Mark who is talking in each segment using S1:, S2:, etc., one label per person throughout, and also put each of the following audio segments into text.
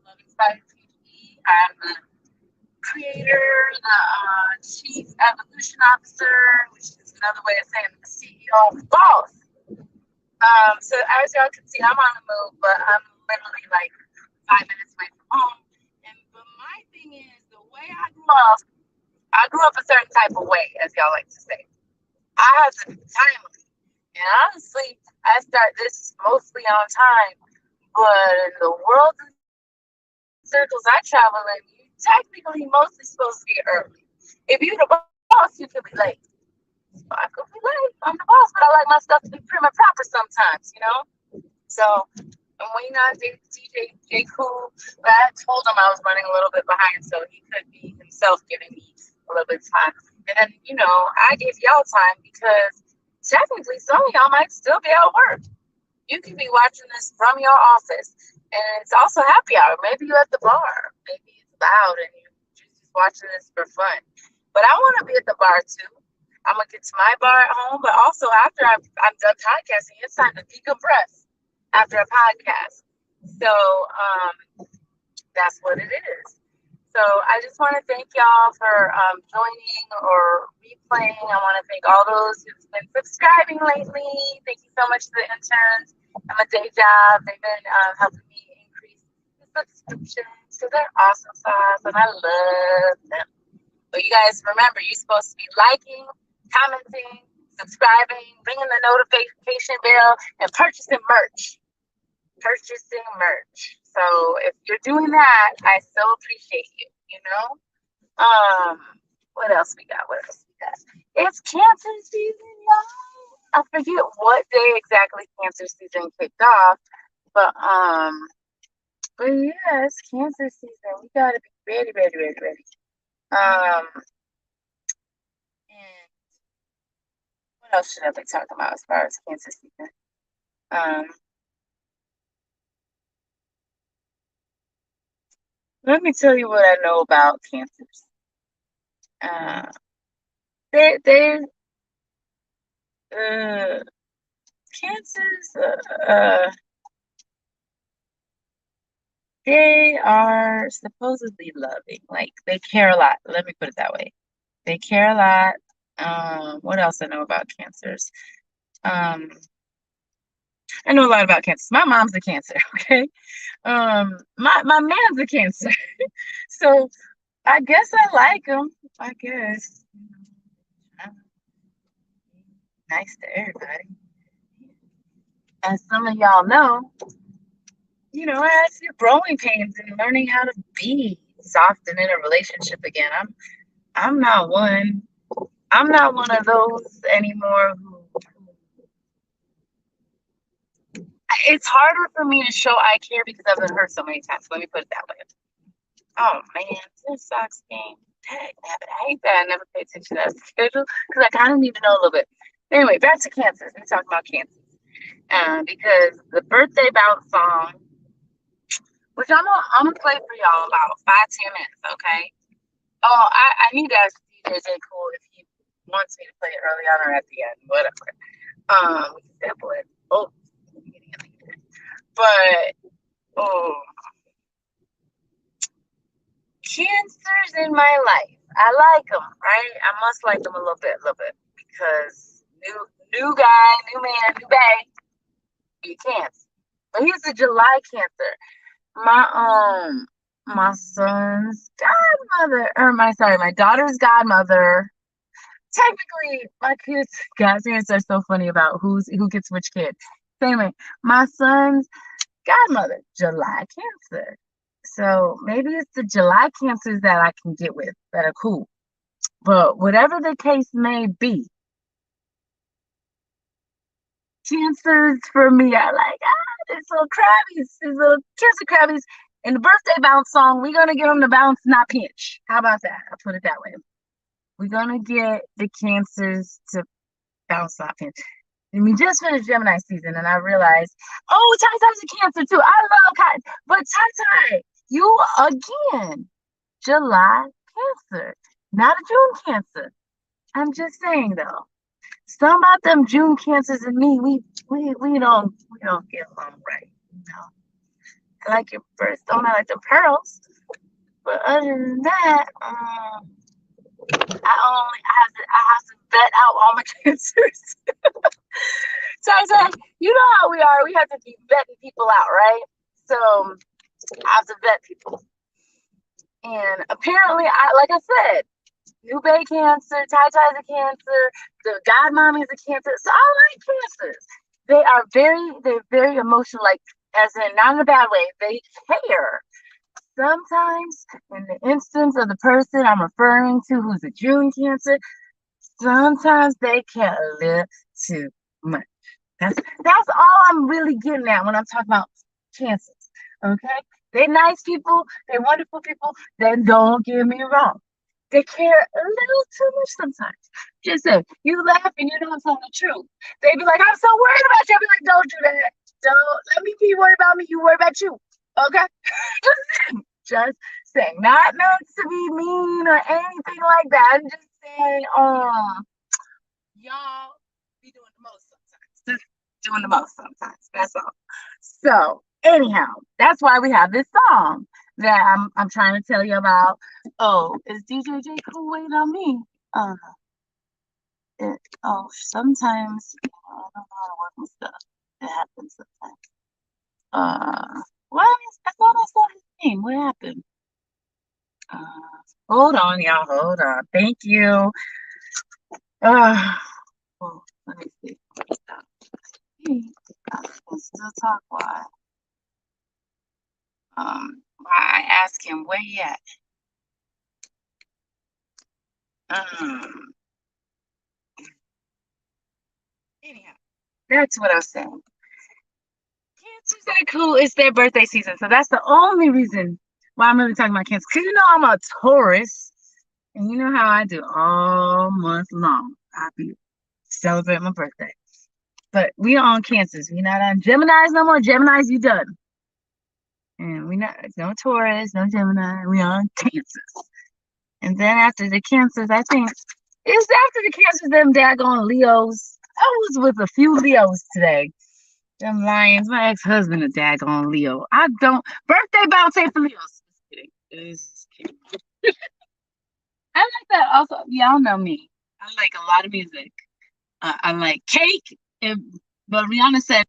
S1: Love Inside TV. I'm the creator, the chief evolution officer, which is another way of saying the CEO boss. So as y'all can see, I'm on the move, but I'm literally like 5 minutes away from home. But my thing is, the way I grew up a certain type of way, as y'all like to say. I have to be timely. And honestly, I start this mostly on time. But in the world and circles I travel in, you technically mostly supposed to be early. If you're the boss, you could be late. I could be late. I'm the boss, but I like my stuff to be prim and proper sometimes, you know? So I'm waiting on DJ Jkool, but I told him I was running a little bit behind, so he could be himself giving me a little bit of time. And then, you know, I give y'all time because technically some of y'all might still be at work. You could be watching this from your office, and it's also happy hour. Maybe you're at the bar. Maybe it's loud and you're just watching this for fun. But I want to be at the bar too. I'm going to get to my bar at home, but also after I'm done podcasting, it's time to decompress after a podcast. So that's what it is. So I just want to thank y'all for joining or replaying. I want to thank all those who've been subscribing lately. Thank you so much to the interns at my day job. They've been helping me increase the subscriptions because they're awesome sauce and I love them. But you guys remember, you're supposed to be liking, commenting, subscribing, ringing the notification bell, and purchasing merch. So if you're doing that, I so appreciate you, you know? What else we got? It's Cancer season, y'all. I forget what day exactly Cancer season kicked off, but yeah, it's Cancer season. We gotta be ready. And what else should I be talking about as far as Cancer season? Let me tell you what I know about Cancers. Cancers, they are supposedly loving. Like, they care a lot. Let me put it that way. They care a lot. What else I know about Cancers? I know a lot about Cancers. My mom's a Cancer, okay? My man's a Cancer. So I guess I like them. I guess. Nice to everybody. As some of y'all know, you know, as you're growing pains and learning how to be soft and in a relationship again. I'm not one of those anymore who it's harder for me to show I care because I've been hurt so many times. Let me put it that way. Oh man, this Sox game. Dang, I hate that I never pay attention to that schedule because I kind of need to know a little bit. Anyway, back to Cancers. Let me talk about Cancers. Because the Birfdai Bounce song, which I'm gonna play for y'all about 5-10 minutes, okay? Oh, I need to ask DJ Jkool if he wants me to play it early on or at the end, whatever. We can sample it. Oh, but Cancers in my life. I like them, right? I must like them a little bit, because new guy, new man, new bag. You can't. But he's a July Cancer. My son's godmother, my daughter's godmother. Technically, my kids' godparents are so funny about who gets which kid. Anyway, my son's godmother, July Cancer. So maybe it's the July Cancers that I can get with that are cool. But whatever the case may be, Cancers for me are like, these little crabbies, these little Cancer crabbies. In the Birfdai Bounce song, we're going to get them to bounce, not pinch. How about that? I'll put it that way. We're going to get the Cancers to bounce, not pinch. And we just finished Gemini season, and I realized, Tai-Tai's a Cancer too. I love Cotton. But Tai-Tai, you again, July Cancer, not a June Cancer. I'm just saying, though. Some about them June Cancers and me, we don't get along right, you know. I like your birthstone. I like the pearls. But other than that, I have to vet out all my cancers. So I said, you know how we are. We have to be vetting people out, right? So I have to vet people. And apparently, like I said, New Bay Cancer, Tai Tai's a Cancer, the God Mommy's a Cancer. So I like Cancers. They're very emotional, like as in not in a bad way. They care. Sometimes, in the instance of the person I'm referring to who's a June Cancer, sometimes they care a little too much. That's all I'm really getting at when I'm talking about Cancers. Okay? They're nice people, they're wonderful people. Then don't get me wrong. They care a little too much sometimes. Just say, you laugh and you don't tell the truth. They be like, I'm so worried about you. I be like, don't do that. Don't let me be worried about me. You worry about you. Okay? Just saying. Not meant to be mean or anything like that. I'm just saying, y'all be doing the most sometimes. Just doing the most sometimes. That's all. So anyhow, that's why we have this song that I'm trying to tell you about. Oh, is DJ Jkool waiting on me? Sometimes I don't know how to work with stuff. It happens sometimes. What? I thought I saw his name. What happened? Hold on, y'all. Hold on. Thank you. Let me see. I can still talk. Why? I ask him where he at. Anyhow, that's what I was saying. Cancers are cool. It's their birthday season, so that's the only reason why I'm really talking about Cancer. Cause you know I'm a Taurus, and you know how I do all month long. I be celebrating my birthday. But we are on Cancers. We not on Geminis no more. Geminis, you done. And we not no Taurus, no Gemini. We on Cancers. And then after the Cancers, I think it's after the Cancers, them daggone Leos. I was with a few Leos today. Them lions. My ex-husband a daggone Leo. I don't birthday bounce ain't for Leos. Just kidding. I like that also. Y'all know me. I like a lot of music. I like cake. But Rihanna said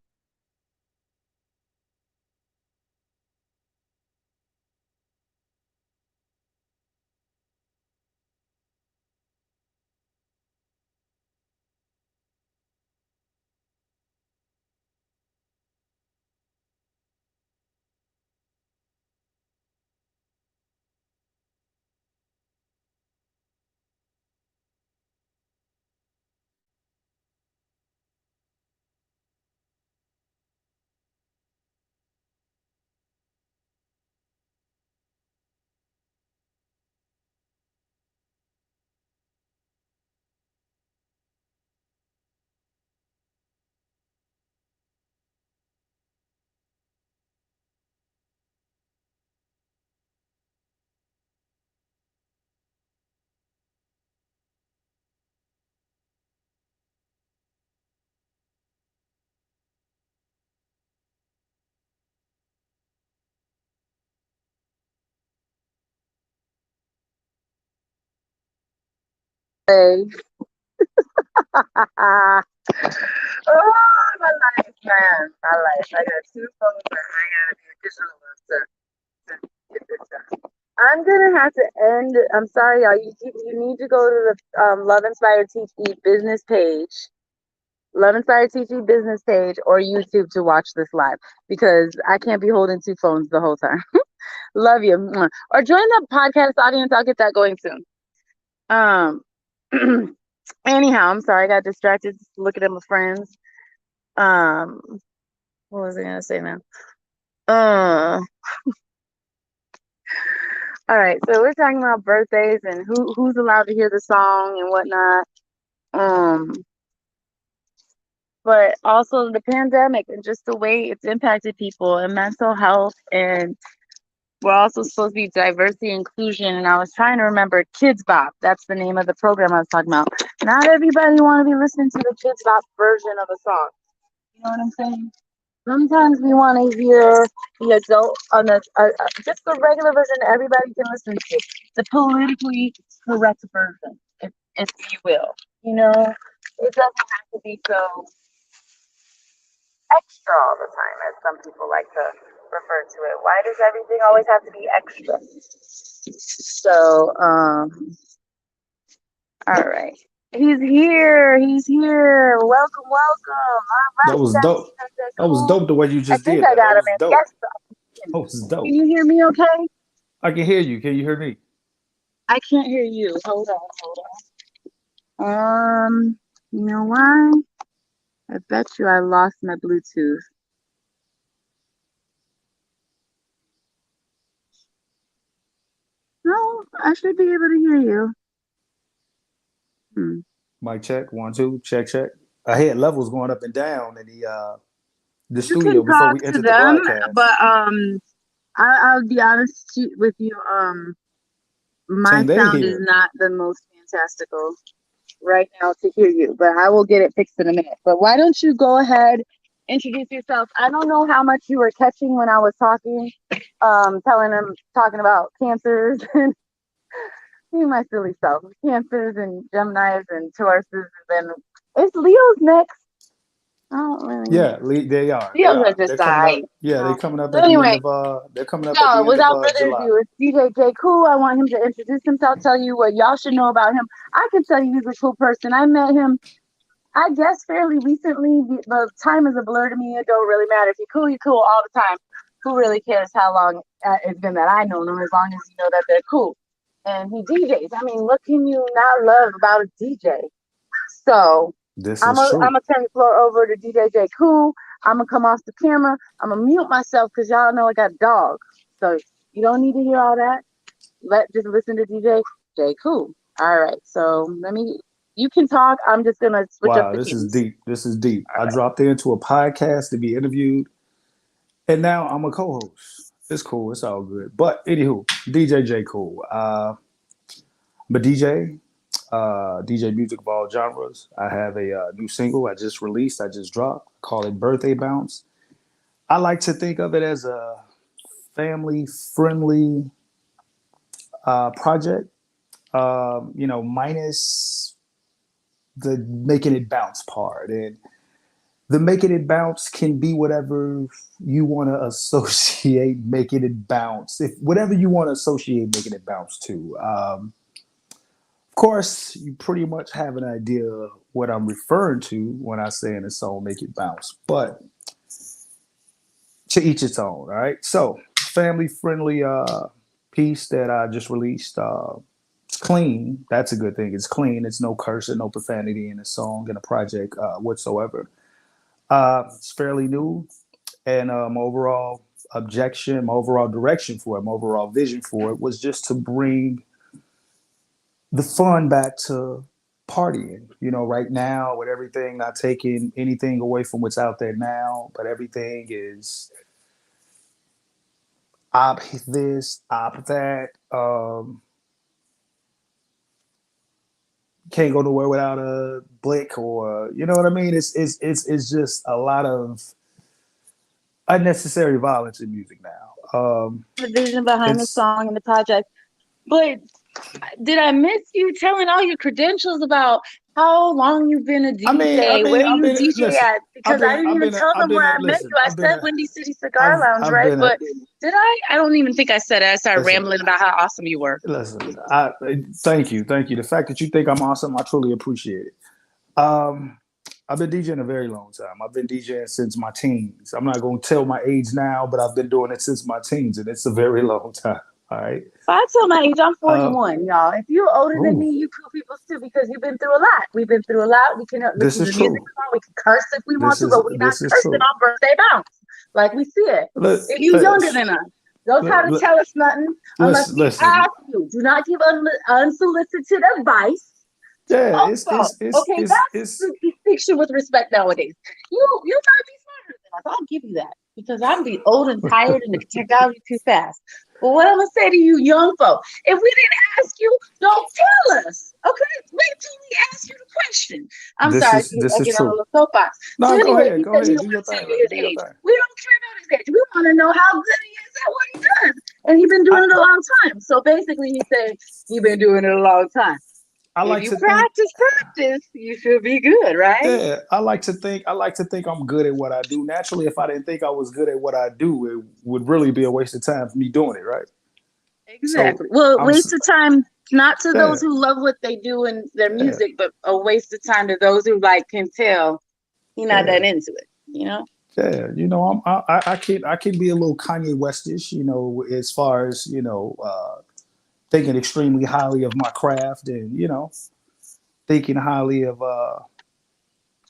S1: oh my life, man. My life. I got two phones and I gotta be additional to get this done. I'm gonna have to end. I'm sorry, y'all. You need to go to the Love Inspired Teach business page, Love Inspired Teach business page, or YouTube to watch this live because I can't be holding two phones the whole time. Love you. Or join the podcast audience. I'll get that going soon. Anyhow, I'm sorry, I got distracted looking at my friends. What was I gonna say now? All right, so we're talking about birthdays and who's allowed to hear the song and whatnot. But also the pandemic and just the way it's impacted people and mental health, and we're also supposed to be diversity inclusion. And I was trying to remember Kids Bop. That's the name of the program I was talking about. Not everybody want to be listening to the Kids Bop version of a song. You know what I'm saying? Sometimes we want to hear the adult on just the regular version everybody can listen to, the politically correct version, if you will. You know, it doesn't have to be so extra all the time, as some people like to refer to it. Why does everything always have to be extra? So, all right. He's here. He's here. Welcome, welcome. All
S2: That
S1: right,
S2: was
S1: that's
S2: dope. That was
S1: cool.
S2: dope the way you
S1: I
S2: just
S1: think
S2: did
S1: I
S2: that. That
S1: got him
S2: was
S1: in.
S2: dope.
S1: Yes.
S2: That was
S1: Can
S2: dope.
S1: you hear me okay?
S2: I can hear you. Can you hear me?
S1: I can't hear you. Hold on. You know why? I bet you I lost my Bluetooth. No, I should be able to hear you. Hmm.
S2: Mic check. 1, 2. Check, check. I had levels going up and down in the
S1: You can
S2: studio before
S1: talk
S2: we
S1: to
S2: entered the
S1: them,
S2: broadcast.
S1: but I'll be honest with you. My
S2: Same they
S1: sound is
S2: here.
S1: not the most fantastical right now to hear you, but I will get it fixed in a minute. But why don't you go ahead, introduce yourself? I don't know how much you were catching when I was talking, talking about cancers and my silly self, cancers and Geminis and Tauruses, and then it's Leo's next. I don't really.
S2: Yeah, they are. They
S1: Leo's are
S2: are.
S1: just
S2: They're coming
S1: alright.
S2: up. Yeah, they're coming up
S1: So
S2: at the end
S1: anyway,
S2: of they're coming up at
S1: no,
S2: the end of
S1: without further
S2: July.
S1: ado, it's DJ Jkool. I want him to introduce himself, tell you what y'all should know about him. I can tell you he's a cool person. I met him, I guess, fairly recently. The time is a blur to me. It don't really matter. If you're cool, you're cool all the time. Who really cares how long it's been that I know them, as long as you know that they're cool. And he DJs. I mean, what can you not love about a DJ? So
S2: This
S1: I'm
S2: is
S1: gonna
S2: true.
S1: turn the floor over to DJ Jkool. I'm gonna come off the camera. I'm gonna mute myself because y'all know I got dogs. So you don't need to hear all that. Just listen to DJ Jkool. All right. So you can talk. I'm just gonna switch up
S2: Wow,
S1: the
S2: this is
S1: cues.
S2: deep. This is deep.
S1: All
S2: I
S1: right.
S2: dropped into a podcast to be interviewed, and now I'm a co-host. It's cool. It's all good. But anywho, DJ Jkool. I'm a DJ. DJ music of all genres. I have a new single I just released. I just dropped. Call it Birthday Bounce. I like to think of it as a family-friendly project. Minus the making it bounce part. And the making it bounce can be whatever you want to associate making it bounce. If whatever you want to associate making it bounce to. Of course, you pretty much have an idea what I'm referring to when I say in a song make it bounce. But to each its own, all right? So, family friendly piece that I just released. It's clean. That's a good thing. It's clean. It's no cursing, no profanity in a song in a project whatsoever. It's fairly new, and my overall direction for it, my overall vision for it was just to bring the fun back to partying. Right now with everything, not taking anything away from what's out there now, but everything is op this, op that. Can't go nowhere without a blick, or you know what I mean. It's just a lot of unnecessary violence in music now.
S1: The vision behind the
S2: It's
S1: song and the project. But did I miss you telling all your credentials about how long you've been a
S2: I mean,
S1: DJ, where you DJ
S2: listen,
S1: at? Because I didn't even tell them where I met you. I said Windy City Cigar Lounge,
S2: I've
S1: right?
S2: been a,
S1: But did I? I don't even think I said it. I started
S2: listen,
S1: rambling about how awesome you were.
S2: listen, thank you. Thank you. The fact that you think I'm awesome, I truly appreciate it. Um, I've been DJing a very long time. I've been DJing since my teens. I'm not going to tell my age now, but I've been doing it since my teens, and it's a very long time. All right.
S1: If I tell my age, I'm
S2: Uh,
S1: 41, y'all. If you're older than
S2: ooh,
S1: me, you cool people too, because you've been through a lot. We've been through a lot. We can
S2: this
S1: listen
S2: is
S1: to music
S2: true.
S1: if we want. We can curse if we want
S2: This
S1: to,
S2: is
S1: but we're not
S2: this is
S1: cursing
S2: true.
S1: on birthday bounce like we see it.
S2: Let,
S1: If you
S2: let,
S1: younger than us, don't try to
S2: let,
S1: tell us nothing unless
S2: listen,
S1: we
S2: listen.
S1: ask you. Do not give unsolicited advice to
S2: Yeah,
S1: old folks. Okay, that's
S2: it's
S1: the distinction with respect nowadays. You might be smarter than us. I'll give you that because I'm be old and tired and the technology too fast. But what I'm gonna say to you, young folk, if we didn't ask you, don't tell us. Okay, wait till we ask you the question. I'm sorry,
S2: this
S1: I
S2: is
S1: get on a
S2: true.
S1: little soapbox. So
S2: No,
S1: anyway, you
S2: go
S1: said you
S2: ahead,
S1: don't
S2: do
S1: want
S2: your
S1: to tell
S2: thing,
S1: me
S2: baby,
S1: his
S2: do your
S1: age.
S2: thing.
S1: We page. We want to know how good he is at what he does. And he's been doing it a long time. So basically, he said, you've been doing it a long time. If you practice, you should be good, right?
S2: Yeah, I like to think I'm good at what I do. Naturally, if I didn't think I was good at what I do, it would really be a waste of time for me doing it, right?
S1: Exactly.
S2: So
S1: Well,
S2: I'm
S1: waste of time not to
S2: yeah,
S1: those who love what they do and their
S2: yeah,
S1: music, but a waste of time to those who like can tell he's not
S2: yeah.
S1: that into it, you know?
S2: Yeah, I can be a little Kanye Westish, as far as thinking extremely highly of my craft, and thinking highly of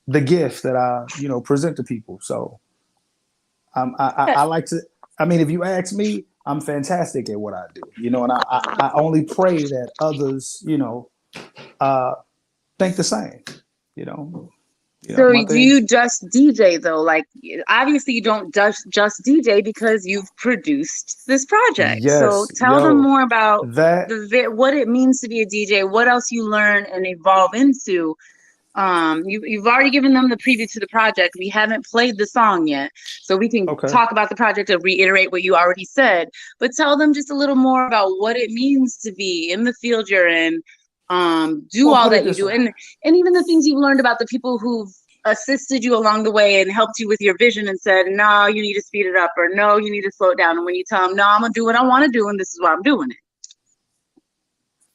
S2: the gift that I present to people. So I like to. I mean, if you ask me, I'm fantastic at what I do, and I only pray that others uh, think the same. You know,
S1: So
S2: my
S1: do
S2: thing.
S1: you just DJ though? Like obviously you don't just DJ because you've produced this project. So
S2: Yes,
S1: tell them more about
S2: that
S1: what it means to be a DJ, what else you learn and evolve into. You've already given them the preview to the project. We haven't played the song yet, so we can
S2: okay.
S1: talk about the project and reiterate what you already said. But tell them just a little more about what it means to be in the field you're in. Do
S2: Well,
S1: all
S2: put it
S1: that you
S2: this
S1: do,
S2: way.
S1: and even the things you've learned about the people who've assisted you along the way and helped you with your vision and said, no, you need to speed it up, or no, you need to slow it down. And when you tell them, no, I'm gonna do what I want to do, and this is why I'm doing it.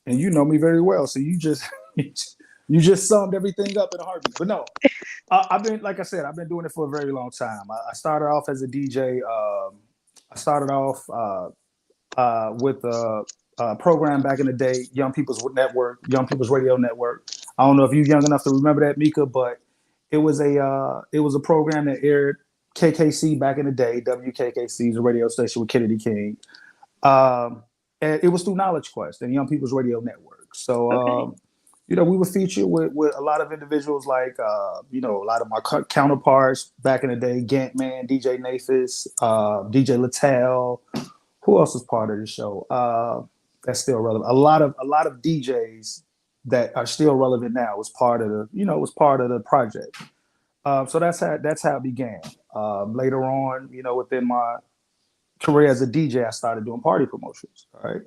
S2: And you know me very well, so you just you just summed everything up in a heartbeat. But no, I've been, like I said, I've been doing it for a very long time. I started off as a DJ. I started off with a program back in the day, Young People's Network, Young People's Radio Network. I don't know if you're young enough to remember that, Mika, but it was a program that aired KKC back in the day. WKKC is a radio station with Kennedy King. And it was through Knowledge Quest and Young People's Radio Network. So,
S1: Okay.
S2: we were featured with a lot of individuals like, a lot of my counterparts back in the day, Gantman, DJ Nafis, DJ Littell. Who else was part of the show? That's still relevant. A lot of DJs that are still relevant now was part of the project. So that's how it began. Later on, within my career as a DJ, I started doing party promotions. All right.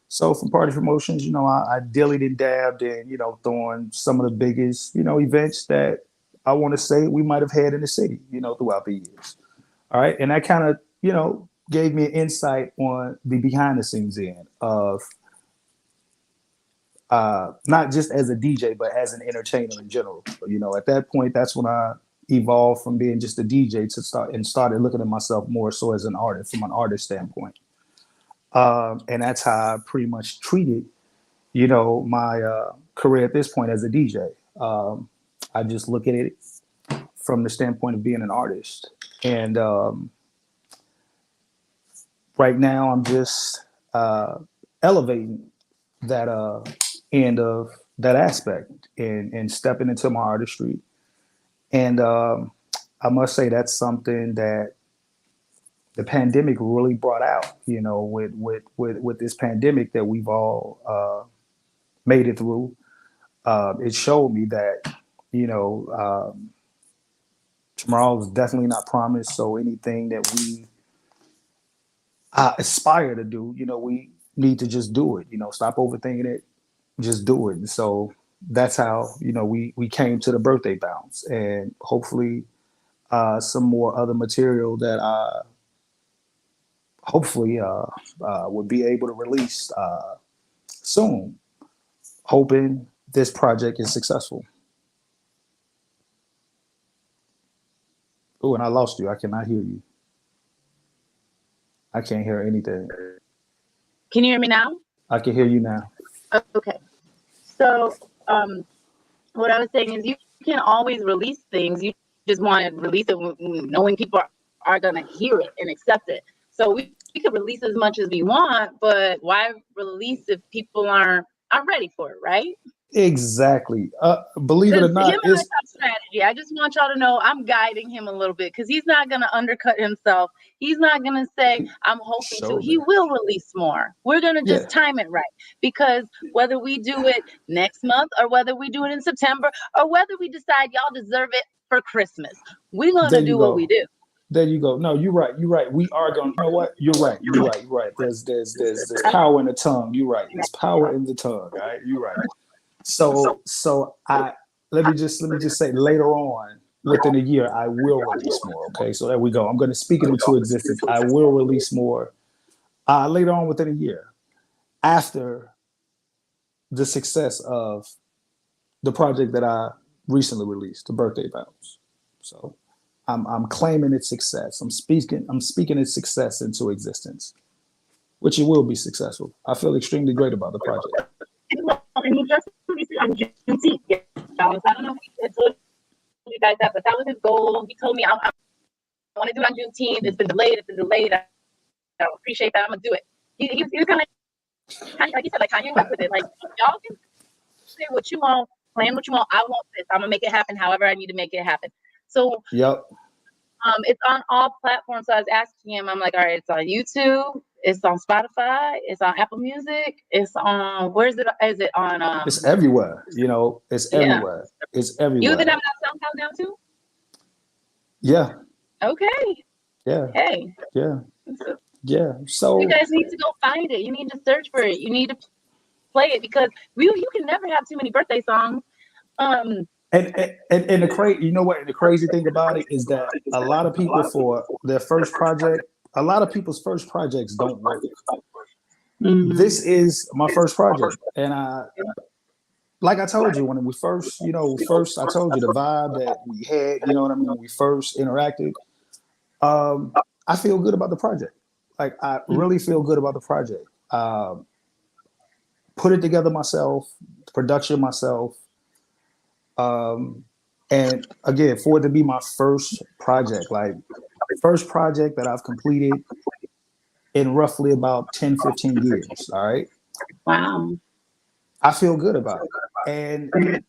S2: So from party promotions, I dillied and dabbed in, throwing some of the biggest, events that I want to say we might have had in the city, throughout the years. All right. And that kind of, gave me an insight on the behind the scenes end of not just as a DJ, but as an entertainer in general. At that point, that's when I evolved from being just a DJ started looking at myself more so as an artist, from an artist standpoint. And that's how I pretty much treated, my career at this point as a DJ. I just look at it from the standpoint of being an artist. And right now, I'm just elevating that end of that aspect and stepping into my artistry. And I must say that's something that the pandemic really brought out, with this pandemic that we've all made it through. It showed me that, tomorrow is definitely not promised. So anything that we aspire to do, we need to just do it, stop overthinking it, just do it. And so that's how, we came to the Birfdai Bounce, and hopefully some more other material that I hopefully would be able to release soon, hoping this project is successful. Oh, and I lost you. I cannot hear you. I can't hear anything.
S1: Can you hear me now?
S2: I can hear you now.
S1: Okay. So what I was saying is you can always release things. You just want to release it knowing people are going to hear it and accept it. So we could release as much as we want, but why release if people aren't ready for it, right?
S2: Exactly. Believe it or
S1: Him
S2: not,
S1: and I talk strategy. I just want y'all to know I'm guiding him a little bit because he's not going to undercut himself. He's not going to say, I'm hoping to. He will release more. We're going to just time it right, because whether we do it next month or whether we do it in September or whether we decide y'all deserve it for Christmas, we're going to do what we do.
S2: There you go. No, you're right. You're right. We are going. You know what? You're right. You're right. You're right. There's power in the tongue. You're right. There's power in the tongue. All right. You're right. So I let me just say later on within a year I will release more. Okay. So there we go. I'm going to speak it into existence. I will release more later on within a year after the success of the project that I recently released, the Birfdai Bounce. So I'm claiming its success. I'm speaking its success into existence, which it will be successful. I feel extremely great about the project.
S1: And he just released it on Juneteenth. I don't know if he told you guys that, but that was his goal. He told me I want to do it on Juneteenth. It's been delayed. I don't appreciate that. I'm gonna do it. He was kind of like you said, like Kanye went with it. Like y'all can say what you want, plan what you want. I want this. I'm gonna make it happen. However, I need to make it happen. So
S2: yep.
S1: It's on all platforms. So I was asking him. I'm like, all right, it's on YouTube. It's on Spotify. It's on Apple Music. It's on where's it? Is it on?
S2: It's everywhere. You know, it's everywhere. It's everywhere.
S1: You even have that SoundCloud now too?
S2: Yeah.
S1: Okay.
S2: Yeah.
S1: Hey.
S2: Yeah. Yeah. So
S1: you guys need to go find it. You need to search for it. You need to play it because you can never have too many birthday songs.
S2: And the crazy, you know what? The crazy thing about it is that a lot of people for their first project, a lot of people's first projects don't work. Mm-hmm. This is my first project, and like I told you when we first, I told you the vibe that we had. You know what I mean? When we first interacted, I feel good about the project. Like I really feel good about the project. Put it together myself, production myself. And again, for it to be my first project that I've completed in roughly about 10, 15 years. All right.
S1: Wow.
S2: I feel good about it. And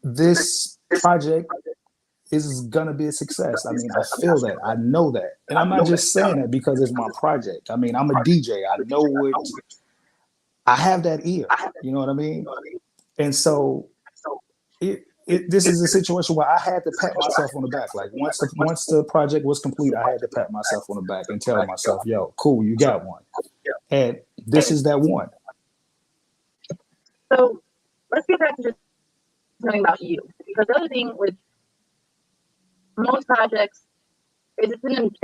S2: this project is going to be a success. I mean, I feel that. I know that. And I'm not just saying that because it's my project. I mean, I'm a DJ. I know I have that ear. You know what I mean? And so this is a situation where I had to pat myself on the back. Like once the project was complete, I had to pat myself on the back and tell myself, "Yo, cool, you got one." And this is that one.
S1: So let's get back to just knowing about you, because the other thing with most projects is it's an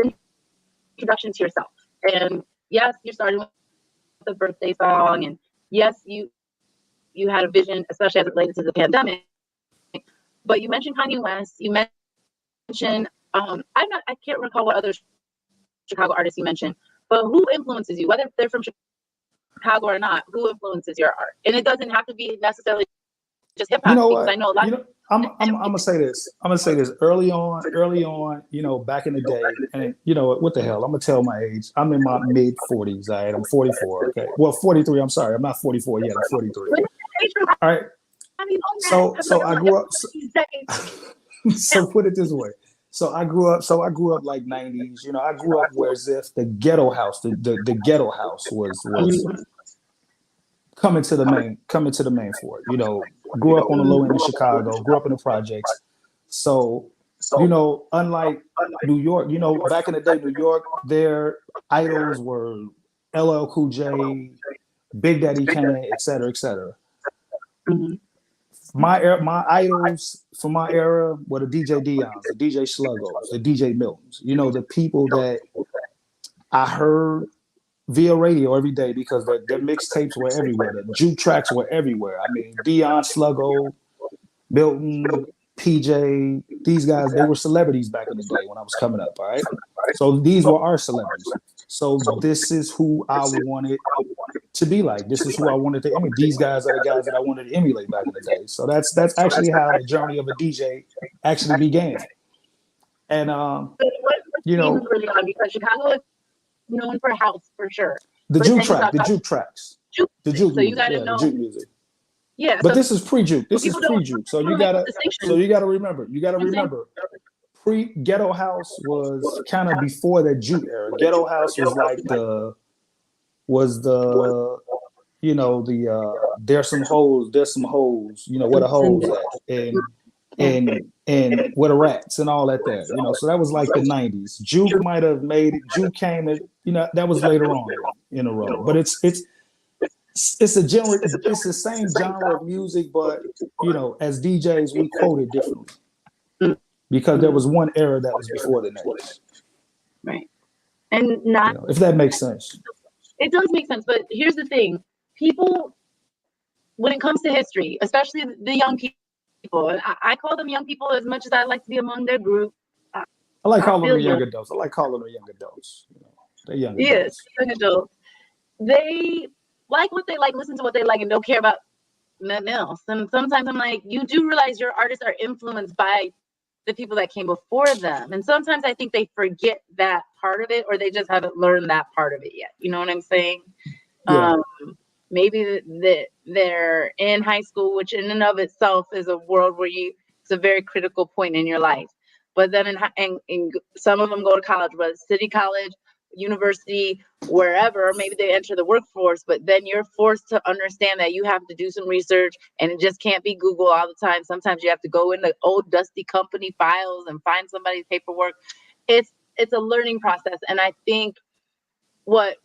S1: introduction to yourself. And yes, you're starting with the birthday song, and yes, you had a vision, especially as it related to the pandemic. But you mentioned Kanye West. You mentioned I can't recall what other Chicago artists you mentioned, but who influences you, whether they're from Chicago or not? Who influences your art? And it doesn't have to be necessarily just hip hop.
S2: You know what?
S1: I know a lot.
S2: I'm gonna say this. Early on, back in the day, and what the hell? I'm gonna tell my age. I'm in my mid 40s. All right, I'm 44. Okay, well, 43. I'm sorry, I'm not 44 yet. I'm 43. All right. So I grew up. So put it this way. So I grew up like 90s. I grew up where as if the ghetto house was coming to the main for it. Grew up on the low end of Chicago, grew up in the projects. So, unlike New York, back in the day, New York, their idols were LL Cool J, Big Daddy Kane, et cetera, et cetera. Mm-hmm. My idols from my era were the DJ Dion's, the DJ Sluggos, the DJ Miltons. The people that I heard via radio every day because their mixtapes were everywhere. The juke tracks were everywhere. I mean, Dion, Sluggo, Milton, PJ, these guys, they were celebrities back in the day when I was coming up, all right? So these were our celebrities. So this is who I wanted to be like. This is who I wanted to emulate. These guys are the guys that I wanted to emulate back in the day. So that's actually how the journey of a DJ actually began. And
S1: really on, because Chicago is known for house for sure.
S2: The juke tracks. The juke
S1: so you gotta know
S2: the juke music.
S1: Yeah.
S2: But this is pre-juke. This is pre-juke. So you gotta remember. Pre-ghetto house was kind of before that juke era. Ghetto house was like the there's some hoes, where the hoes at. And and with the rats and all that there. So that was like the 90s. Juke might have made it. Juke came and that was later on in a row. But it's a genre, it's the same genre of music, but as DJs we quote it differently because there was one era that was before the next.
S3: Right. And not
S2: if that makes sense.
S3: It does make sense, but here's the thing. People, when it comes to history, especially the young people, and I call them young people as much as I like to be among their group.
S2: I like calling them young adults. I like calling them young adults. They're young adults.
S3: Yes, young adults. They like what they like, listen to what they like, and don't care about nothing else. And sometimes I'm like, you do realize your artists are influenced by the people that came before them. And sometimes I think they forget that part of it, or they just haven't learned that part of it yet. You know what I'm saying?
S2: Yeah.
S3: Maybe they're in high school, which in and of itself is a world where it's a very critical point in your life. But then in some of them go to college, whether city college, university, wherever, maybe they enter the workforce, but then you're forced to understand that you have to do some research, and it just can't be Google all the time. Sometimes you have to go in the old dusty company files and find somebody's paperwork. It's a learning process. And I think what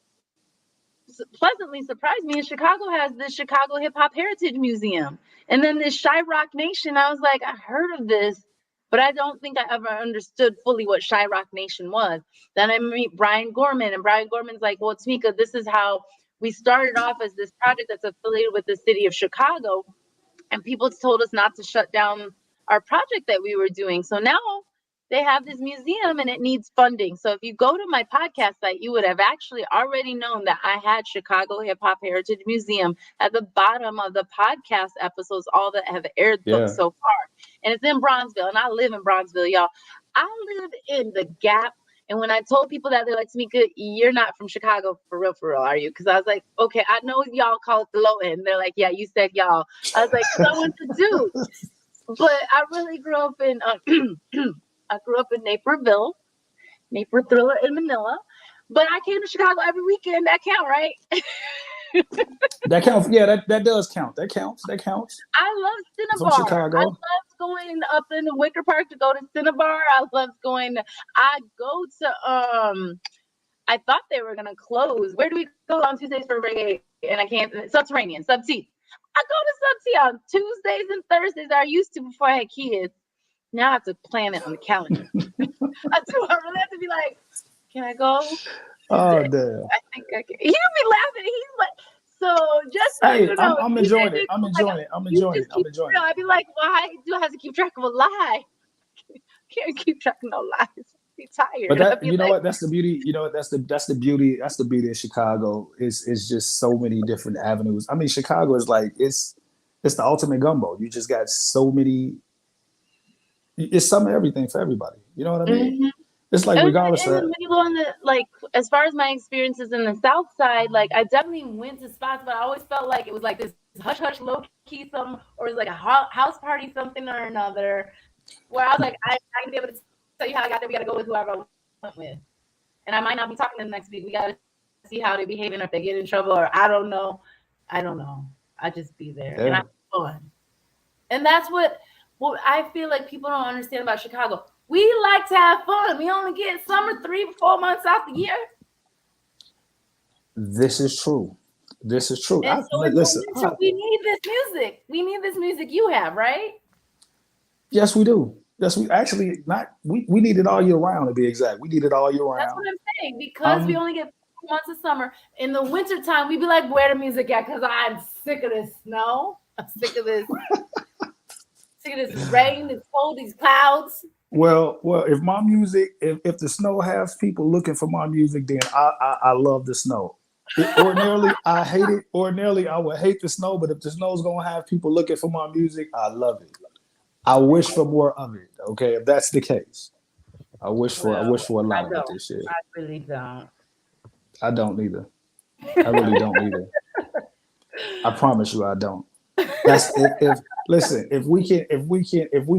S3: pleasantly surprised me is Chicago has the Chicago Hip Hop Heritage Museum. And then this Shy Rock Nation, I was like, I heard of this, but I don't think I ever understood fully what Shy Rock Nation was. Then I meet Brian Gorman, and Brian Gorman's like, well, TeMeka, this is how we started off as this project that's affiliated with the city of Chicago. And people told us not to shut down our project that we were doing. So now they have this museum and it needs funding. So if you go to my podcast site, you would have actually already known that I had Chicago Hip Hop Heritage Museum at the bottom of the podcast episodes, all that have aired so far. And it's in Bronzeville, and I live in Bronzeville, y'all. I live in the Gap. And when I told people that, they're like, TeMeka, you're not from Chicago for real, are you? Because I was like, okay, I know y'all call it the low end. They're like, yeah, you said y'all. I was like, I went to do. But I really grew up in Naperville Thriller in Manila. But I came to Chicago every weekend. That count, right?
S2: That counts. Yeah, that does count. That counts.
S3: I love Cinnabar.
S2: From Chicago.
S3: I love going up in the Wicker Park to go to Cinnabar. I go to I thought they were gonna close. Where do we go on Tuesdays for reggae? And I can't. Subterranean, Sub T. I go to Sub T on Tuesdays and Thursdays. I used to before I had kids. Now I have to plan it on the calendar. I really have to be like, can I go?
S2: Oh, damn.
S3: I think I can. He'll be laughing. He's like, so just so
S2: hey,
S3: you know,
S2: I'm enjoying it. I'm enjoying it.
S3: I'd be like, why do I have to keep track of a lie? Can't keep track of no lies. Be tired.
S2: But that, you know what? That's the beauty. You know what? That's the beauty. That's the beauty of Chicago. Is just so many different avenues. I mean, Chicago is like it's the ultimate gumbo. You just got so many. It's some of everything for everybody. You know what I mean? Mm-hmm. It's like regardless of
S3: when you go on the as far as my experiences in the South Side, I definitely went to spots, but I always felt like it was like this hush hush low key something, or it was like a house party something or another, where I was like, I can be able to tell you how I got there. We got to go with whoever I went with, and I might not be talking to them next week. We got to see how they're behaving, or if they get in trouble, or I don't know. I just be there and I have fun, and that's what I feel like people don't understand about Chicago. We like to have fun. We only get summer 3-4 months out the year.
S2: This is true.
S3: And listen, we need this music. We need this music you have, right?
S2: Yes, we do. Yes, we actually we need it all year round, to be exact. We need it all year round.
S3: That's what I'm saying. Because we only get 4 months of summer. In the wintertime, we'd be like, where the music at? Because I'm sick of this snow. I'm sick of this. Sick of this rain, this cold, these clouds.
S2: Well, if my music, if the snow has people looking for my music, then I love the snow. Ordinarily, I hate it. Ordinarily, I would hate the snow, but if the snow's gonna have people looking for my music, I love it. I wish for more of it. Okay, if that's the case, I wish for a lot of this shit.
S3: I really don't.
S2: I don't either. I really don't either. I promise you, I don't. That's if we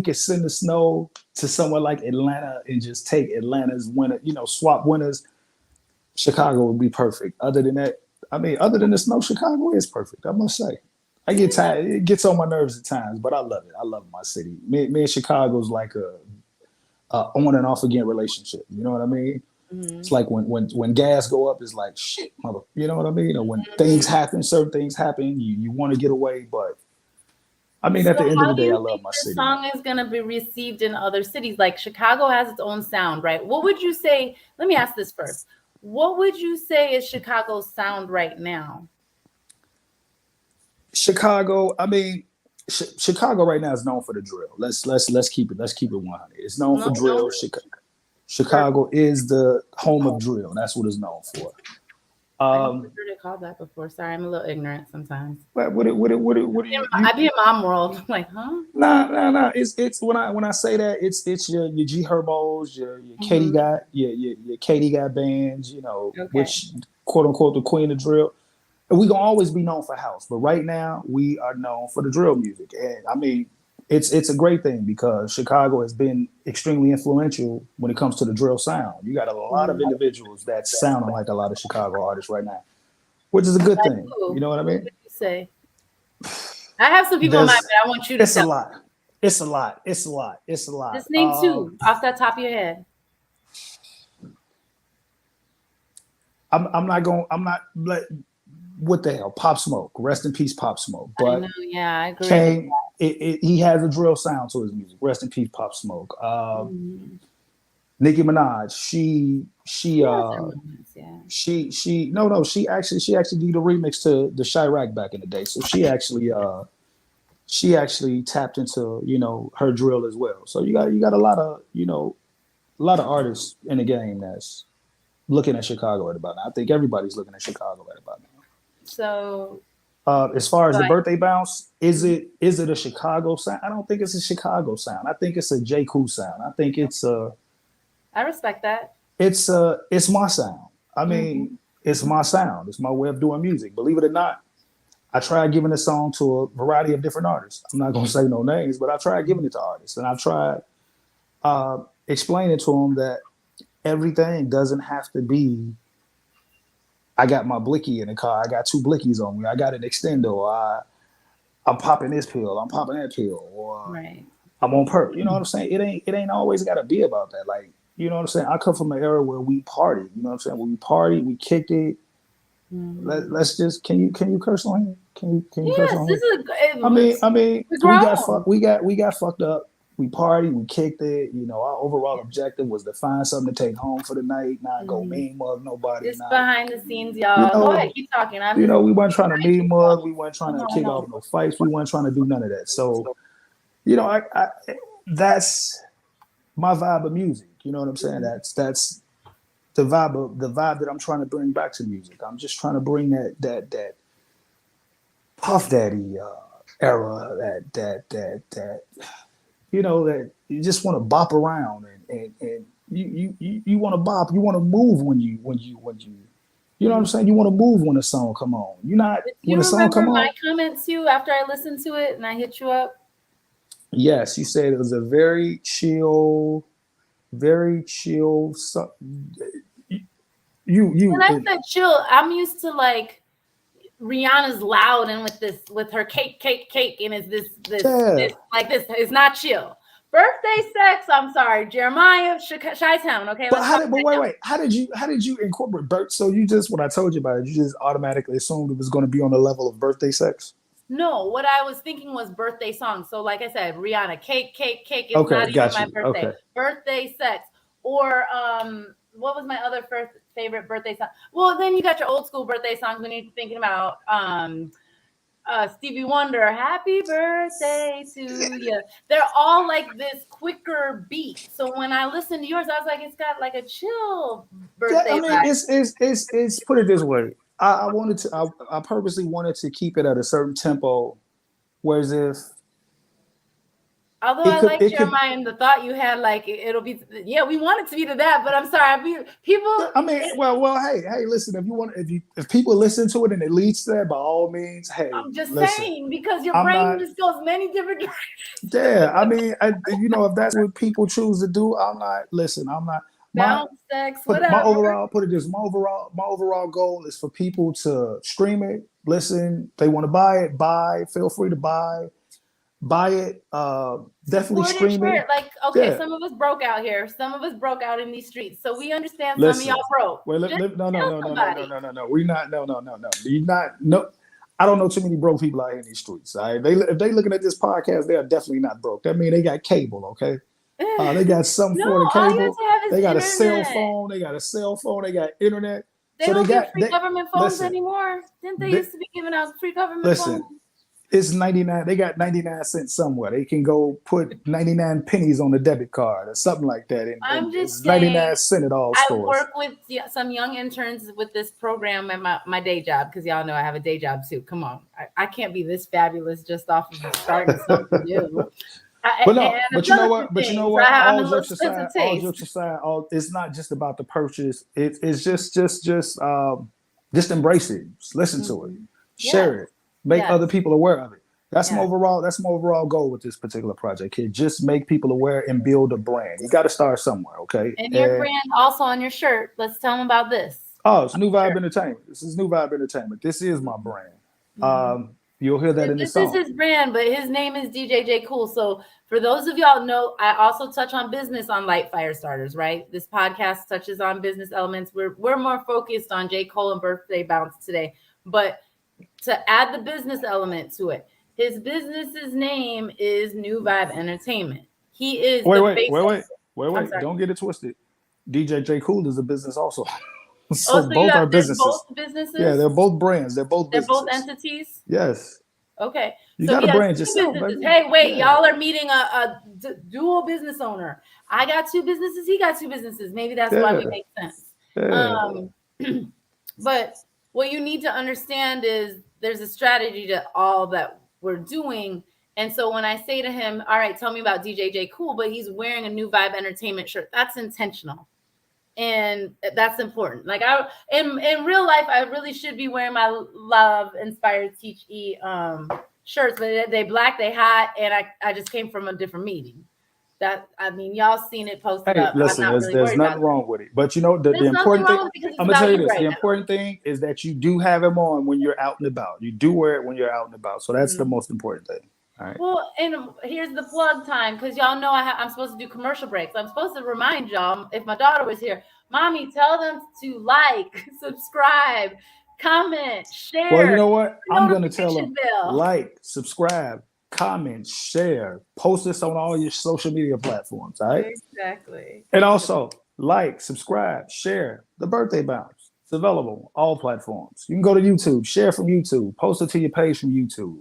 S2: can send the snow to somewhere like Atlanta and just take Atlanta's winter, swap winters, Chicago would be perfect. Other than that, other than the snow, Chicago is perfect, I must say. I get tired. It gets on my nerves at times, but I love it. I love my city. Me and Chicago's like a on and off again relationship. You know what I mean? It's like when gas go up, it's like shit, mother. You know what I mean? Or when things happen, certain things happen, you want to get away, but I mean, at the end of the day, I love my city.
S4: This song is gonna be received in other cities. Like Chicago has its own sound, right? What would you say? Let me ask this first. What would you say is Chicago's sound right now?
S2: Chicago, I mean, Chicago right now is known for the drill. Let's keep it 100. It's known for drill. Chicago is the home of drill. That's what it's known for.
S4: I've heard it called that before. Sorry, I'm a little ignorant sometimes.
S2: What
S4: I be in mom world. I'm like, huh?
S2: Nah. It's when I say that it's your G Herbos, your Katie got your Katie got bands, you know, which quote unquote the queen of drill. And we gonna always be known for house, but right now we are known for the drill music. And I mean, it's a great thing because Chicago has been extremely influential when it comes to the drill sound. You got a lot of individuals that sound like a lot of Chicago artists right now, which is a good thing. You know what I mean?
S4: What would you say? I have some people in mind, but I want you to
S2: It's a lot. It's a lot.
S4: Just name two off the top of your head.
S2: I'm not. What the hell? Pop Smoke. Rest in peace, Pop Smoke. But
S4: I know, yeah, I agree.
S2: He has a drill sound to his music. Rest in peace, Pop Smoke. Nicki Minaj. She actually did a remix to the Chirac back in the day. So she actually tapped into, you know, her drill as well. So you got a lot of artists in the game that's looking at Chicago right about now. I think everybody's looking at Chicago right about now.
S4: So
S2: as far as the birthday bounce, is it a Chicago sound? I don't think it's a Chicago sound. I think it's a Jkool sound. I think it's
S4: I respect that.
S2: It's my sound. I mean, it's my sound. It's my way of doing music. Believe it or not, I tried giving a song to a variety of different artists. I'm not gonna say no names, but I tried giving it to artists, and I've tried explaining to them that everything doesn't have to be. I got my blicky in the car. I got 2 blickies on me. I got an extendo. I'm popping this pill. I'm popping that pill. Or I'm on perp. You know what I'm saying? It ain't always got to be about that. Like, you know what I'm saying? I come from an era where we partied. You know what I'm saying? When we partied, we kicked it. Let's just. Can you curse on here? Can you curse on here? I mean, we got fucked up. We partied, we kicked it. You know, our overall objective was to find something to take home for the night, not go mean mug nobody.
S4: Just behind the scenes, y'all. Go ahead, keep talking.
S2: We weren't trying to mean mug. We weren't trying to kick off no fights. We weren't trying to do none of that. So, you know, I that's my vibe of music. You know what I'm saying? That's the vibe that I'm trying to bring back to music. I'm just trying to bring that Puff Daddy era, that you know, that you just want to bop around and you want to bop, you want to move when you know what I'm saying? You want to move when a song come on. You're not when a song come on.
S4: My comment to you after I listened to it and I hit you up?
S2: Yes, you said it was a very chill. When
S4: I said chill, I'm used to like Rihanna's loud and with her cake, and is this like this is not chill. Birthday sex. I'm sorry, Jeremiah, Chi-Town. Okay,
S2: but wait. How did you incorporate Bert? So you just, when I told you about it, you just automatically assumed it was going to be on the level of birthday sex?
S4: No, what I was thinking was birthday songs. So like I said, Rihanna, cake. It's not even my birthday. Okay. Birthday sex. Or what was my other first favorite birthday song? Well, then you got your old school birthday songs when you're thinking about Stevie Wonder, happy birthday to you. They're all like this quicker beat. So when I listened to yours, I was like, it's got like a chill birthday.
S2: Yeah, I mean, it's put it this way. I purposely wanted to keep it at a certain tempo, whereas if
S4: although I like Jeremiah and the thought you had, like it'll be, we want it to be to that, but I'm sorry, people.
S2: I mean, well, hey, listen, if people listen to it and it leads to that, by all means, hey.
S4: I'm just saying, because your brain just goes many different directions.
S2: Yeah, I mean, if that's what people choose to do, I'm
S4: bounce, sex, whatever.
S2: My overall goal is for people to stream it, listen. They want to buy it, buy. Feel free to buy it. Definitely stream it.
S4: Like, okay, some of us broke out here. Some of us broke out in these streets. So we understand
S2: Listen,
S4: some of y'all broke.
S2: Wait, no. We're not. No. You're not. No. I don't know too many broke people out in these streets. All right? If they looking at this podcast, they are definitely not broke. That means they got cable, okay? They got some for the cable. They got a cell phone. They got internet.
S4: They don't get free government phones anymore. Didn't they used to be giving out free government phones?
S2: It's 99. They got 99 cents somewhere. They can go put 99 pennies on the debit card or something like that. And
S4: I'm just
S2: saying, 99 cents at all stores.
S4: I work with some young interns with this program at my day job, because y'all know I have a day job too. Come on, I can't be this fabulous just off of starting something new.
S2: But you know what? All jokes aside, it's not just about the purchase. It's just embrace it. Just listen to it. Share it. Make other people aware of it. That's my overall goal with this particular project, kid. Just make people aware and build a brand. You got to start somewhere, okay?
S4: And your brand also on your shirt. Let's tell them about this.
S2: Oh, it's New Vibe Entertainment. This is New Vibe Entertainment. This is my brand. You'll hear that in the song.
S4: This is his brand, but his name is DJ Jkool. So for those of y'all know, I also touch on business on LITE Firestarters, right? This podcast touches on business elements. We're more focused on Jkool and Birfdai Bounce today, but to add the business element to it, his business's name is New Vibe Entertainment. He is
S2: wait. Don't get it twisted. DJ Jkool is a business also. So both are businesses.
S4: Both businesses?
S2: Yeah, they're both brands. They're both
S4: entities?
S2: Yes.
S4: Okay.
S2: You got to brand yourself, baby.
S4: Hey, wait, y'all are meeting a dual business owner. I got two businesses. He got two businesses. Maybe that's why we make sense.
S2: Yeah.
S4: But what you need to understand is there's a strategy to all that we're doing. And so when I say to him, all right, tell me about DJ Jkool, but he's wearing a New Vibe Entertainment shirt, that's intentional. And that's important. Like in real life, I really should be wearing my Love Inspired Teach E shirts, but they black, they hot, and I just came from a different meeting. Y'all seen it posted up.
S2: Listen, there's nothing wrong with it. But you know, the important thing, I'm gonna tell you this, the important thing is that you do have them on when you're out and about. You do wear it when you're out and about. So that's the most important thing. All right.
S4: Well, and here's the plug time, because y'all know I'm supposed to do commercial breaks. I'm supposed to remind y'all, if my daughter was here, Mommy, tell them to like, subscribe, comment, share.
S2: Well, you know what? I'm going to tell them, like, subscribe, comment, share, post this on all your social media platforms, all right?
S4: Exactly.
S2: And also, like, subscribe, share the Birfdai Bounce. It's available on all platforms. You can go to YouTube, share from YouTube, post it to your page from YouTube.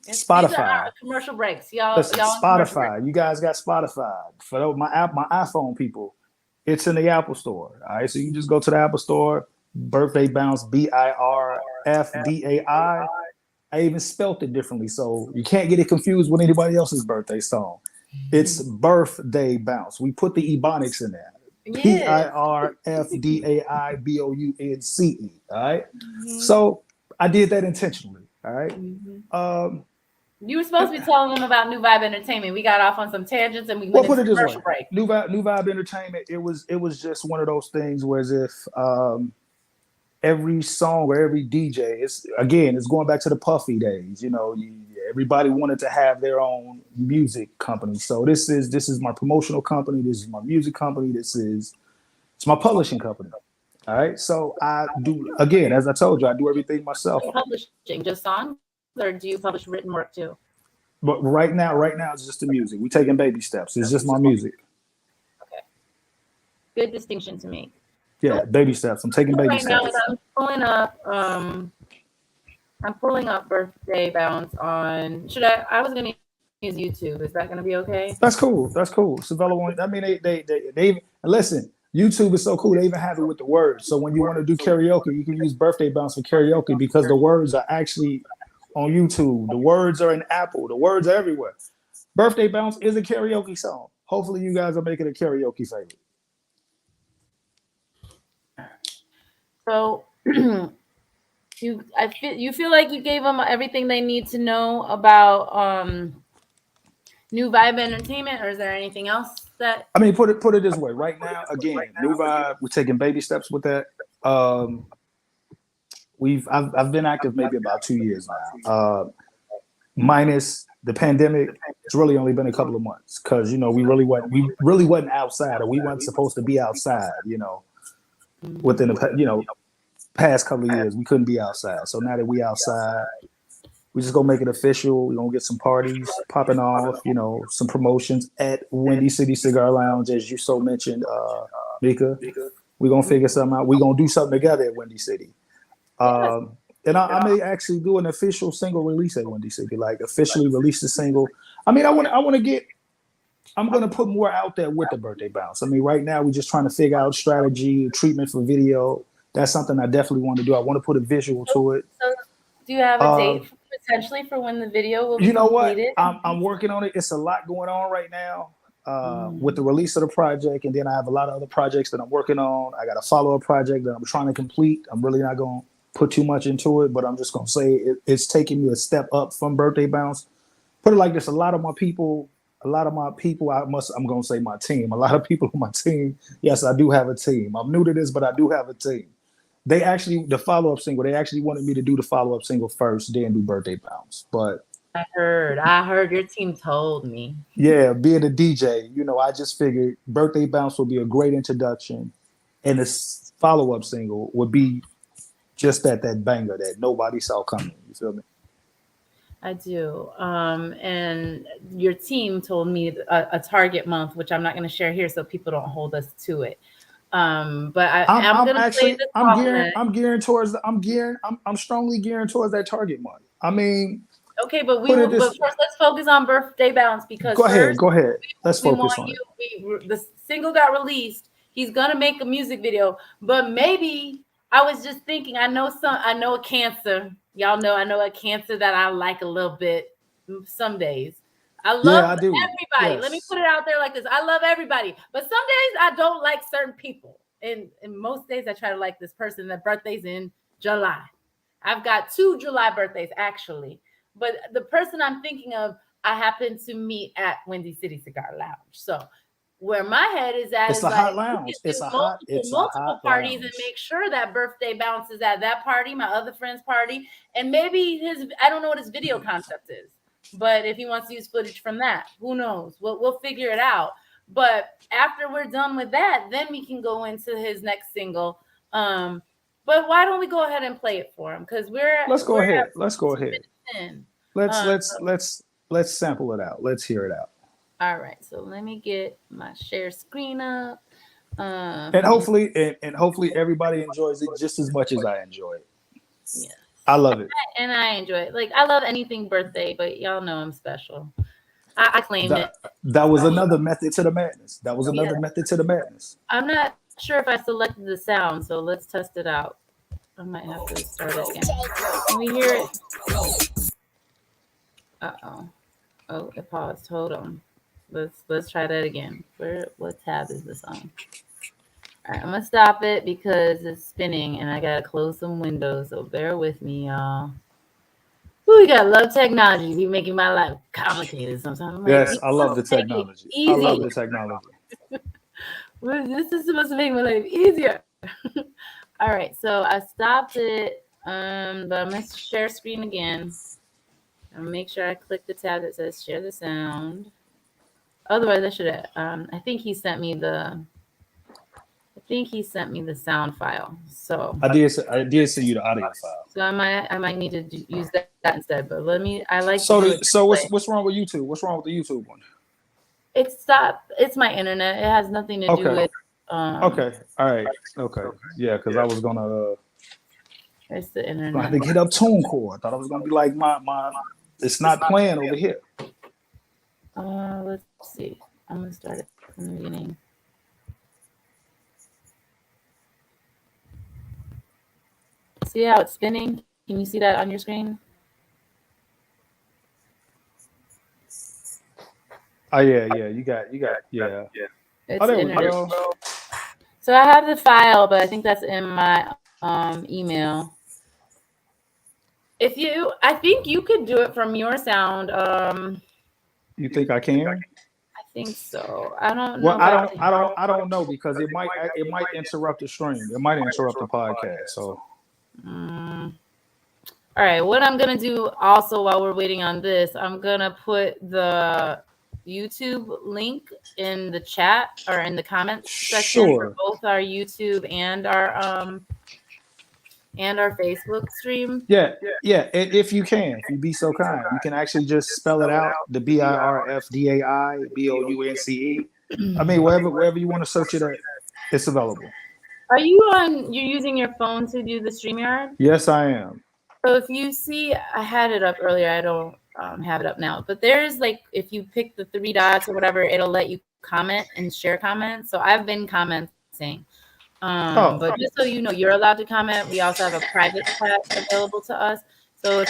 S2: Spotify.
S4: Commercial breaks, y'all.
S2: Listen, Spotify. You guys got Spotify. For my iPhone people, it's in the Apple Store. All right, so you can just go to the Apple Store. Birfdai Bounce, Birfdai. I even spelt it differently, so you can't get it confused with anybody else's birthday song. It's Birfdai Bounce. We put the Ebonics in there. Birfdai Bounce. All right. So I did that intentionally. All right.
S4: You were supposed to be telling them about New Vibe Entertainment. We got off on some tangents and we went into commercial break.
S2: New Vibe Entertainment. It was just one of those things where as if every song or every DJ, it's going back to the Puffy days. You know, everybody wanted to have their own music company. So this is my promotional company. This is my music company. It's my publishing company. All right. So I do, again, as I told you, I do everything myself.
S4: Publishing just songs, or do you publish written work too?
S2: But right now it's just the music. We're taking baby steps. It's just my music.
S4: Okay. Good distinction to make.
S2: Yeah, baby steps. I'm taking baby steps.
S4: Now, I'm pulling up Birfdai Bounce on. I was gonna use YouTube. Is that gonna be okay?
S2: That's cool. It's available. I mean, they even listen. YouTube is so cool. They even have it with the words. So when you want to do karaoke, you can use Birfdai Bounce for karaoke because the words are actually on YouTube. The words are in Apple. The words are everywhere. Birfdai Bounce is a karaoke song. Hopefully, you guys are making a karaoke favorite.
S4: So you feel like you gave them everything they need to know about New Vibe Entertainment, or is there anything else that?
S2: I mean, put it this way. Right now, again, New Vibe. We're taking baby steps with that. I've been active maybe about 2 years now. Minus the pandemic, it's really only been a couple of months because we really wasn't outside, or we weren't supposed to be outside. Within the past couple of years, we couldn't be outside. So now that we outside, we just gonna make it official. We're gonna get some parties popping off, some promotions at Windy City Cigar Lounge, as you so mentioned, Mika. We're gonna figure something out. We're gonna do something together at Windy City. And I may actually do an official single release at Windy City, like officially release the single. I mean, I'm gonna put more out there with the Birfdai Bounce. I mean, right now we're just trying to figure out strategy, treatment for video. That's something I definitely want to do. I want to put a visual to it.
S4: So do you have a date potentially for when the video will be completed?
S2: I'm working on it. It's a lot going on right now with the release of the project, and then I have a lot of other projects that I'm working on. I got a follow-up project that I'm trying to complete. I'm really not going to put too much into it, but I'm just going to say it's taking me a step up from Birfdai Bounce. Put it like this: a lot of my people, I'm going to say my team. A lot of people on my team. Yes, I do have a team. I'm new to this, but I do have a team. The follow-up single, they actually wanted me to do the follow-up single first, then do Birfdai Bounce. But
S4: I heard your team told me.
S2: Yeah, being a DJ, I just figured Birfdai Bounce would be a great introduction, and this follow-up single would be just that banger that nobody saw coming. You feel me?
S4: I do. And your team told me a target month, which I'm not going to share here so people don't hold us to it. But I'm going to play this. I'm strongly gearing towards that target month. I mean, okay, but first let's focus on Birfdai Bounce because
S2: go ahead. Let's focus on
S4: it. The single got released. He's gonna make a music video, but maybe I was just thinking. I know a Cancer. Y'all know I know a Cancer that I like a little bit. Some days I love everybody. Yes. Let me put it out there like this: I love everybody, but some days I don't like certain people, and most days I try to like this person that birthday's in July. I've got 2 July birthdays actually. But the person I'm thinking of, I happened to meet at Windy City Cigar Lounge. So where my head is at,
S2: it's a hot lounge. It's multiple
S4: parties
S2: lounge.
S4: And make sure that Birfdai Bounce is at that party, my other friend's party, and maybe I don't know what his video concept is, but if he wants to use footage from that, who knows? We'll figure it out. But after we're done with that, then we can go into his next single. But why don't we go ahead and play it for him? Because
S2: let's go ahead. Let's sample it out. Let's hear it out.
S4: All right. So let me get my share screen up.
S2: And hopefully everybody enjoys it just as much as I enjoy it.
S4: Yeah.
S2: I love it.
S4: And I enjoy it. Like I love anything birthday, but y'all know I'm special. I claimed it.
S2: That was another method to the madness. Method to the madness.
S4: I'm not sure if I selected the sound, so let's test it out. I might have to start it again. Can we hear it? Uh-oh. Oh, it paused. Hold on. Let's try that again. What tab is this on? All right, I'm gonna stop it because it's spinning and I gotta close some windows. So bear with me, y'all. Ooh, you gotta love technology. Be making my life complicated sometimes.
S2: Yes, I love the technology.
S4: Easy.
S2: I love the technology.
S4: Well, this is supposed to make my life easier. All right, so I stopped it, but I'm gonna share screen again. I'll make sure I click the tab that says share the sound. Otherwise, I should have. I think he sent me the sound file. So
S2: I did send you the audio file.
S4: So I might need to use that instead. But let me. I like.
S2: So what's wrong with YouTube? What's wrong with the YouTube one?
S4: It's my internet. It has nothing to do with.
S2: Okay. All right. Okay. Yeah, because I was gonna.
S4: It's the internet.
S2: I had to get up TuneCore. I thought I was gonna be like my. It's not playing over here.
S4: Let's see. I'm gonna start it from the beginning. See how it's spinning? Can you see that on your screen?
S2: Oh yeah. You got yeah.
S4: It's there we go. So I have the file, but I think that's in my email. I think you could do it from your sound.
S2: You think I can?
S4: I think so. I don't know.
S2: Well, I don't know because it might interrupt the stream. It might interrupt the podcast. So.
S4: All right, what I'm gonna do also while we're waiting on this, I'm gonna put the YouTube link in the chat or in the comments section for both our YouTube and our Facebook stream.
S2: Yeah. And if you'd be so kind, you can actually just spell it out: the BIRFDAI BOUNCE. I mean, wherever you want to search it at, it's available.
S4: Are you're using your phone to do the StreamYard?
S2: Yes, I am.
S4: So if you see, I had it up earlier. I don't have it up now. But there's like, if you pick the 3 dots or whatever, it'll let you comment and share comments. So I've been commenting. But just so you know, you're allowed to comment. We also have a private chat available to us. So if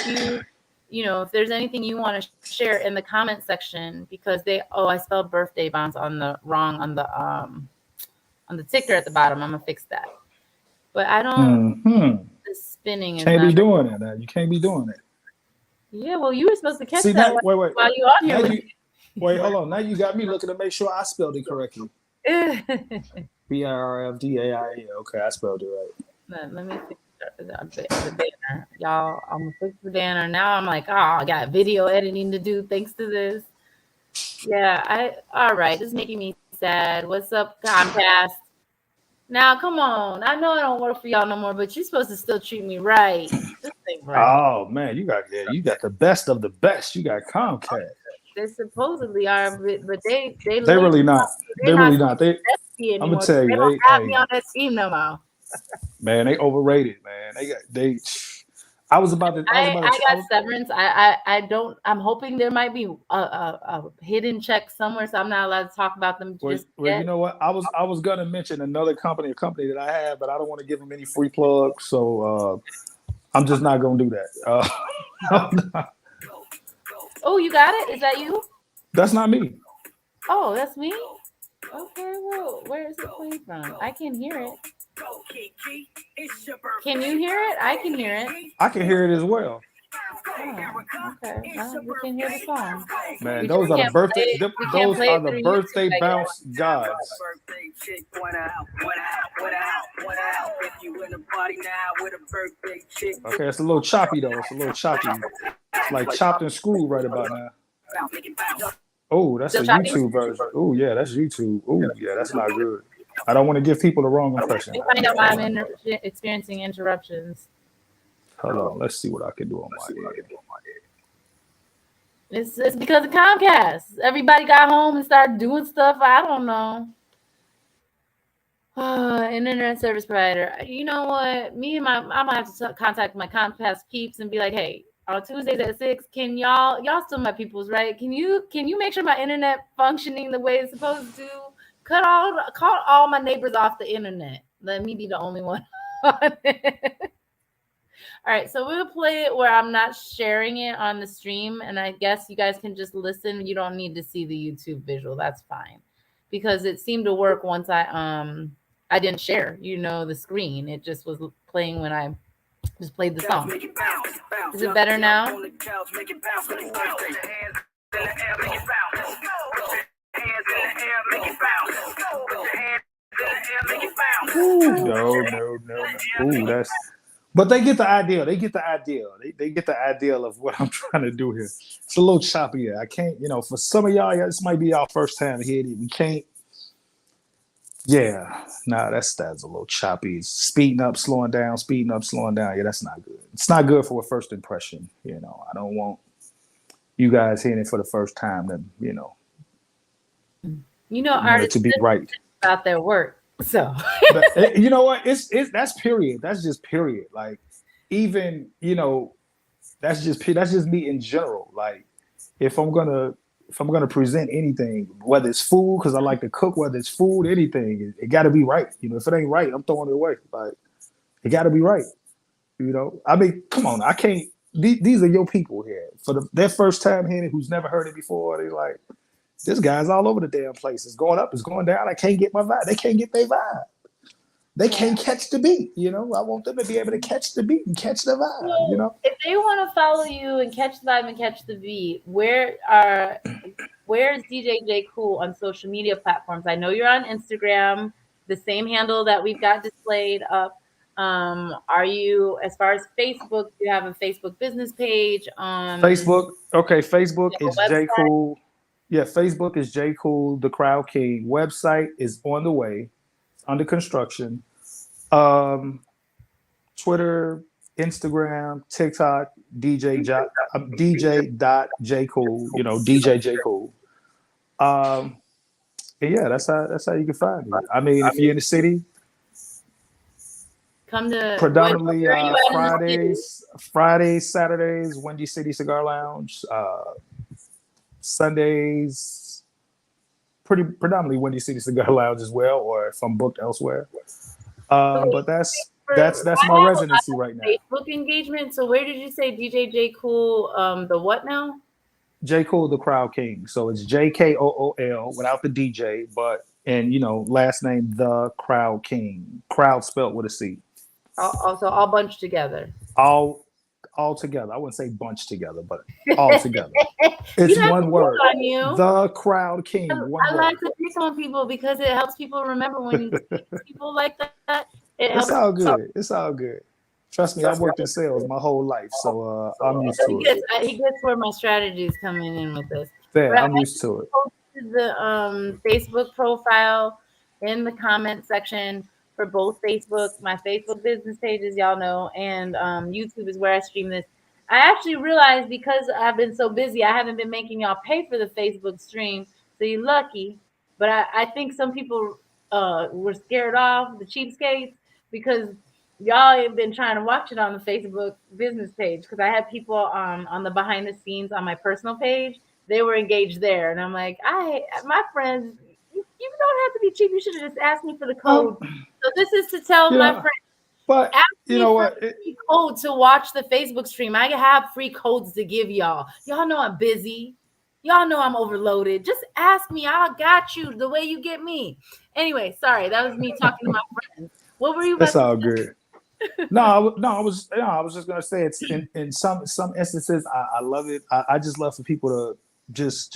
S4: if there's anything you want to share in the comment section, because I spelled Birfdai Bounce on the ticker at the bottom. I'm gonna fix that. But I don't. The spinning is
S2: can't be doing it now. You can't be doing it.
S4: Yeah, well, you were supposed to catch that while you on here.
S2: Wait, hold on. Now you got me looking to make sure I spelled it correctly. BIRFDAIE. Okay, I spelled it right.
S4: Let me fix the banner, y'all. I'm gonna fix the banner now. I'm like, I got video editing to do thanks to this. Yeah, all right. This is making me sad. What's up, Comcast? Now, come on. I know I don't work for y'all no more, but you're supposed to still treat me right. This ain't right.
S2: Oh man, you got the best of the best. You got Comcast.
S4: They supposedly are, but they
S2: really not. They're really not. I'm gonna tell you,
S4: they don't have me on that team no more.
S2: Man, they overrated. Man, I got
S4: severance. I'm hoping there might be a hidden check somewhere, so I'm not allowed to talk about them.
S2: Well, you know what? I was gonna mention a company that I have, but I don't want to give them any free plugs, so I'm just not gonna do that.
S4: Oh, you got it? Is that you?
S2: That's not me.
S4: Oh, that's me. Okay, well, where is it playing from? I can hear it. Can you hear it? I can hear it.
S2: I can hear it as well.
S4: Oh, okay. Well, we can hear the song.
S2: Man, those are the birthday. Those are the Birfdai Bounce gods. Okay, it's a little choppy though. It's a little choppy. It's like chopped and screwed right about now. Oh, that's a YouTube version. Oh yeah, that's YouTube. Oh yeah, that's not good. I don't want to give people the wrong impression.
S4: Find out why I'm experiencing interruptions.
S2: Hold on, let's see what I can do on my end.
S4: It's because of Comcast. Everybody got home and started doing stuff. I don't know. Internet service provider. You know what? I'm gonna have to contact my Comcast peeps and be like, hey, on Tuesdays at 6, can y'all still my peoples, right? Can you make sure my internet functioning the way it's supposed to? Call all my neighbors off the internet. Let me be the only one on it. All right, so we'll play it where I'm not sharing it on the stream, and I guess you guys can just listen. You don't need to see the YouTube visual. That's fine, because it seemed to work once I didn't share, the screen. It just was playing when I just played the song. Is it better now?
S2: No. Ooh, that's. But they get the idea. They get the idea of what I'm trying to do here. It's a little choppy. I can't, for some of y'all, this might be our first time hearing it. We can't. Yeah, that's a little choppy. Speeding up, slowing down. Yeah, that's not good. It's not good for a first impression. I don't want you guys hearing it for the first time.
S4: Artists
S2: to be right
S4: about their work. So
S2: you know what? That's period. That's just period. Like, even that's just me in general. Like, if I'm gonna present anything, whether it's food, because I like to cook, whether it's food, anything, it got to be right. If it ain't right, I'm throwing it away. Like, it got to be right. I mean, come on, I can't. These are your people here for their first time hearing it, who's never heard it before. They're like, this guy's all over the damn place. It's going up, it's going down. I can't get my vibe. They can't get their vibe. They can't catch the beat. I want them to be able to catch the beat and catch the vibe.
S4: If they want to follow you and catch the vibe and catch the beat, where's DJ Jkool on social media platforms? I know you're on Instagram, the same handle that we've got displayed up. Are you, as far as Facebook, do you have a Facebook business page?
S2: Facebook. Okay, Facebook is
S4: website?
S2: Jkool. Yeah, Facebook is Jkool the Crowd King. Website is on the way, under construction. Twitter, Instagram, TikTok, DJ.Jkool. You know, DJ Jkool. And yeah, that's how you can find me. I mean, if you're in the city,
S4: come to
S2: predominantly Fridays, Saturdays, Windy City Cigar Lounge. Sundays, predominantly Windy City Cigar Lounge as well, or if I'm booked elsewhere. But that's my residency right now.
S4: Facebook engagement. So where did you say DJ Jkool? The what now?
S2: Jkool the Crowd King. So it's JKOOL without the DJ, and last name the Crowd King. Crowd spelled with a C.
S4: Also all bunched together.
S2: All together. I wouldn't say bunch together, but all together. It's one word. The Crowd King.
S4: I like to pick on people because it helps people remember when you speak to people like that.
S2: It's all good. It's all good. Trust me, I've worked in sales my whole life, so I'm used to it.
S4: He gets where my strategy is coming in with this.
S2: Yeah, I'm used to it.
S4: The Facebook profile in the comment section for both Facebook, my Facebook business pages, y'all know, and YouTube is where I stream this. I actually realized because I've been so busy, I haven't been making y'all pay for the Facebook stream, so you're lucky. But I think some people were scared off, the cheapskates, because y'all have been trying to watch it on the Facebook business page, because I had people on the behind the scenes on my personal page. They were engaged there, and I'm like, my friends, you don't have to be cheap. You should have just asked me for the code. So this is to tell my friends.
S2: But you know what?
S4: Free code to watch the Facebook stream. I have free codes to give y'all. Y'all know I'm busy. Y'all know I'm overloaded. Just ask me. I got you the way you get me. Anyway, sorry, that was me talking to my friends. What were you about
S2: That's all good. No, I was just gonna say it's in some instances I love it. I just love for people to just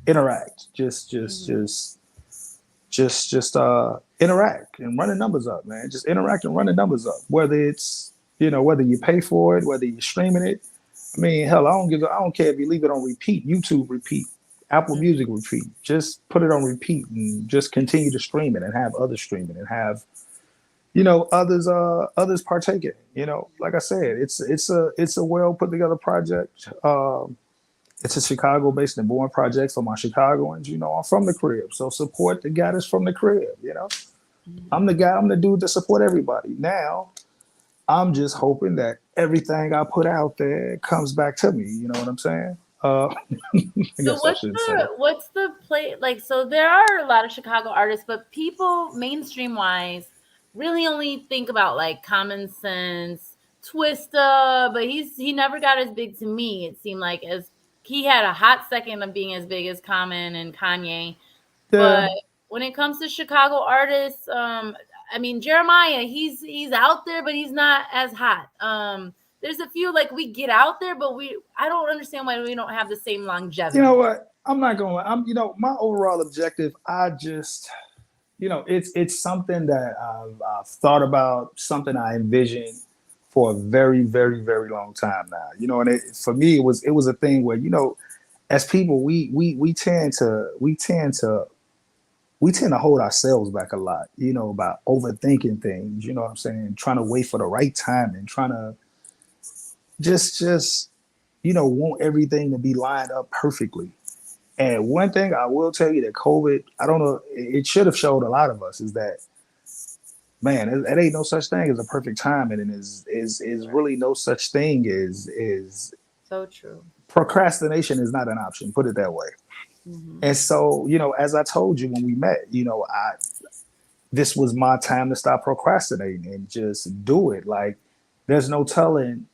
S2: interact, just interact and run the numbers up, man. Just interact and run the numbers up. Whether it's whether you pay for it, whether you're streaming it. I mean, hell, I don't care if you leave it on repeat, YouTube repeat, Apple Music repeat. Just put it on repeat and just continue to stream it and have others stream it and have others partake in it. Like I said, it's a well put together project. It's a Chicago-based and born project for my Chicagoans. I'm from the crib, so support the guy that's from the crib. I'm the dude to support everybody. Now, I'm just hoping that everything I put out there comes back to me. You know what I'm saying?
S4: So what's the play like? So there are a lot of Chicago artists, but people mainstream wise really only think about like Common Sense, Twista, but he never got as big to me. It seemed like as he had a hot second of being as big as Common and Kanye. Yeah. But when it comes to Chicago artists, I mean Jeremiah, he's out there, but he's not as hot. There's a few like we get out there, but I don't understand why we don't have the same longevity.
S2: You know what? I'm not going. My overall objective. I just, it's something that I've thought about, something I envisioned for a very, very, very long time now. And for me, it was a thing where as people, we tend to hold ourselves back a lot. About overthinking things. You know what I'm saying? Trying to wait for the right time and trying to just want everything to be lined up perfectly. And one thing I will tell you that COVID, I don't know, it should have showed a lot of us is that, man, it ain't no such thing as a perfect timing, and is really no such thing as
S4: so true.
S2: Procrastination is not an option, put it that way. Mm-hmm. And so, as I told you when we met, this was my time to stop procrastinating and just do it. Like, there's no telling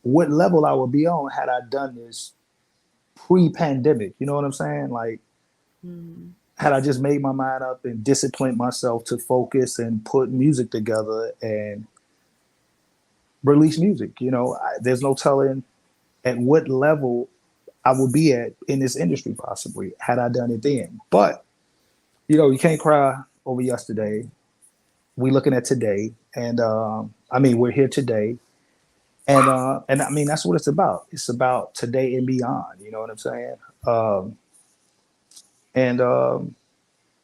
S2: what level I would be on had I done this pre-pandemic. You know what I'm saying? Like, had I just made my mind up and disciplined myself to focus and put music together and release music, there's no telling at what level I would be at in this industry possibly had I done it then. But you can't cry over yesterday. We looking at today, and we're here today, and I mean that's what it's about. It's about today and beyond. You know what I'm saying? And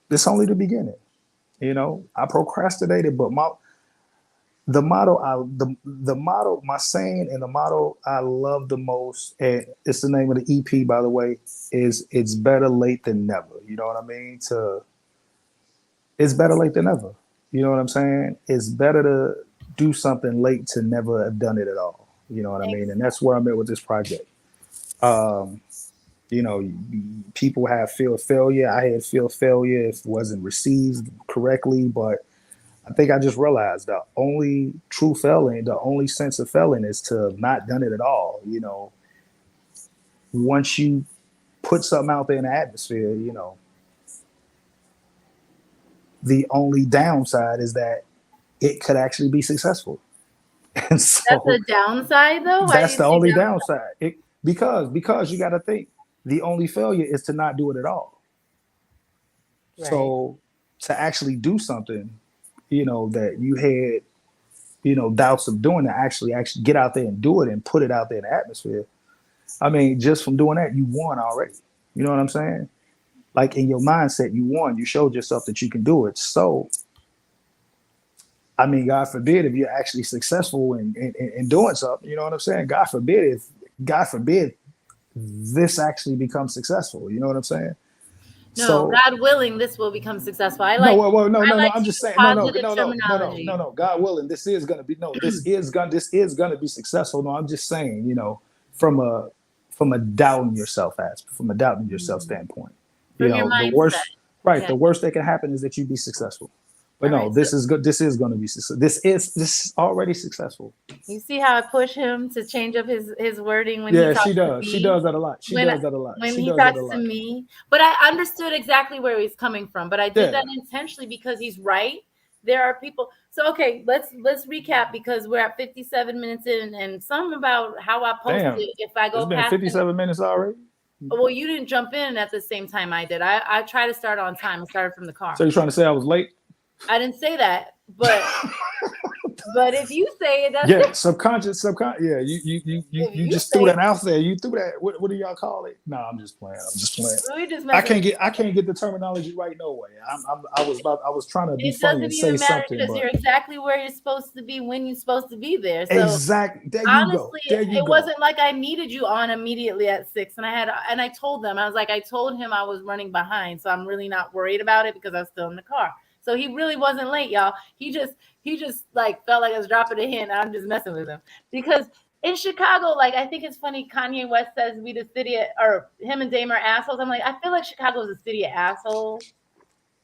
S2: it's only the beginning. I procrastinated, but the motto, my saying, and the motto I love the most, and it's the name of the EP, by the way, is "It's better late than never." You know what I mean? It's better late than never. You know what I'm saying? It's better to do something late to never have done it at all. You know what I mean? And that's where I'm at with this project. People have feel failure. I had feel failure if it wasn't received correctly, but I think I just realized the only true failing, the only sense of failing is to have not done it at all. Once you put something out there in the atmosphere, the only downside is that it could actually be successful. And so
S4: that's the downside, though.
S2: That's the only downside. Because you got to think the only failure is to not do it at all. Right. So to actually do something, that you had, doubts of doing, to actually get out there and do it and put it out there in the atmosphere. I mean, just from doing that, you won already. You know what I'm saying? Like in your mindset, you won. You showed yourself that you can do it. So, I mean, God forbid if you're actually successful in doing something. You know what I'm saying? God forbid this actually becomes successful. You know what I'm saying?
S4: No,
S2: so,
S4: God willing, this will become successful. No.
S2: I'm just saying, no. God willing, this is gonna be gonna be successful. No, I'm just saying, from a doubting yourself standpoint. The worst, right? Yeah. The worst that can happen is that you be successful. But all no, right, this is good. This is going to be successful. This is already successful.
S4: You see how I push him to change up his wording when
S2: he talks to me? She does that a lot.
S4: When he talks to me. But I understood exactly where he's coming from. But I did that intentionally because he's right. There are people. So okay, let's recap because we're at 57 minutes in, and some about how I posted. If I go
S2: it's been past 57 minutes already.
S4: Well, you didn't jump in at the same time I did. I try to start on time. I started from the car.
S2: So you're trying to say I was late?
S4: I didn't say that, but if you say it, that's
S2: it. Subconscious. Yeah, you just threw that out there. You threw that. What do y'all call it? No, I'm just playing. I can't get the terminology right. No way. I was trying to be funny and say something.
S4: Because you're exactly where you're supposed to be when you're supposed to be there. So
S2: exactly. There you go.
S4: It wasn't like I needed you on immediately at 6, and I told them I told him I was running behind, so I'm really not worried about it because I was still in the car. So he really wasn't late, y'all. He just like felt like I was dropping a hint. I'm just messing with him because in Chicago, like I think it's funny. Kanye West says we the city or him and Dame are assholes. I'm like, I feel like Chicago is a city of assholes.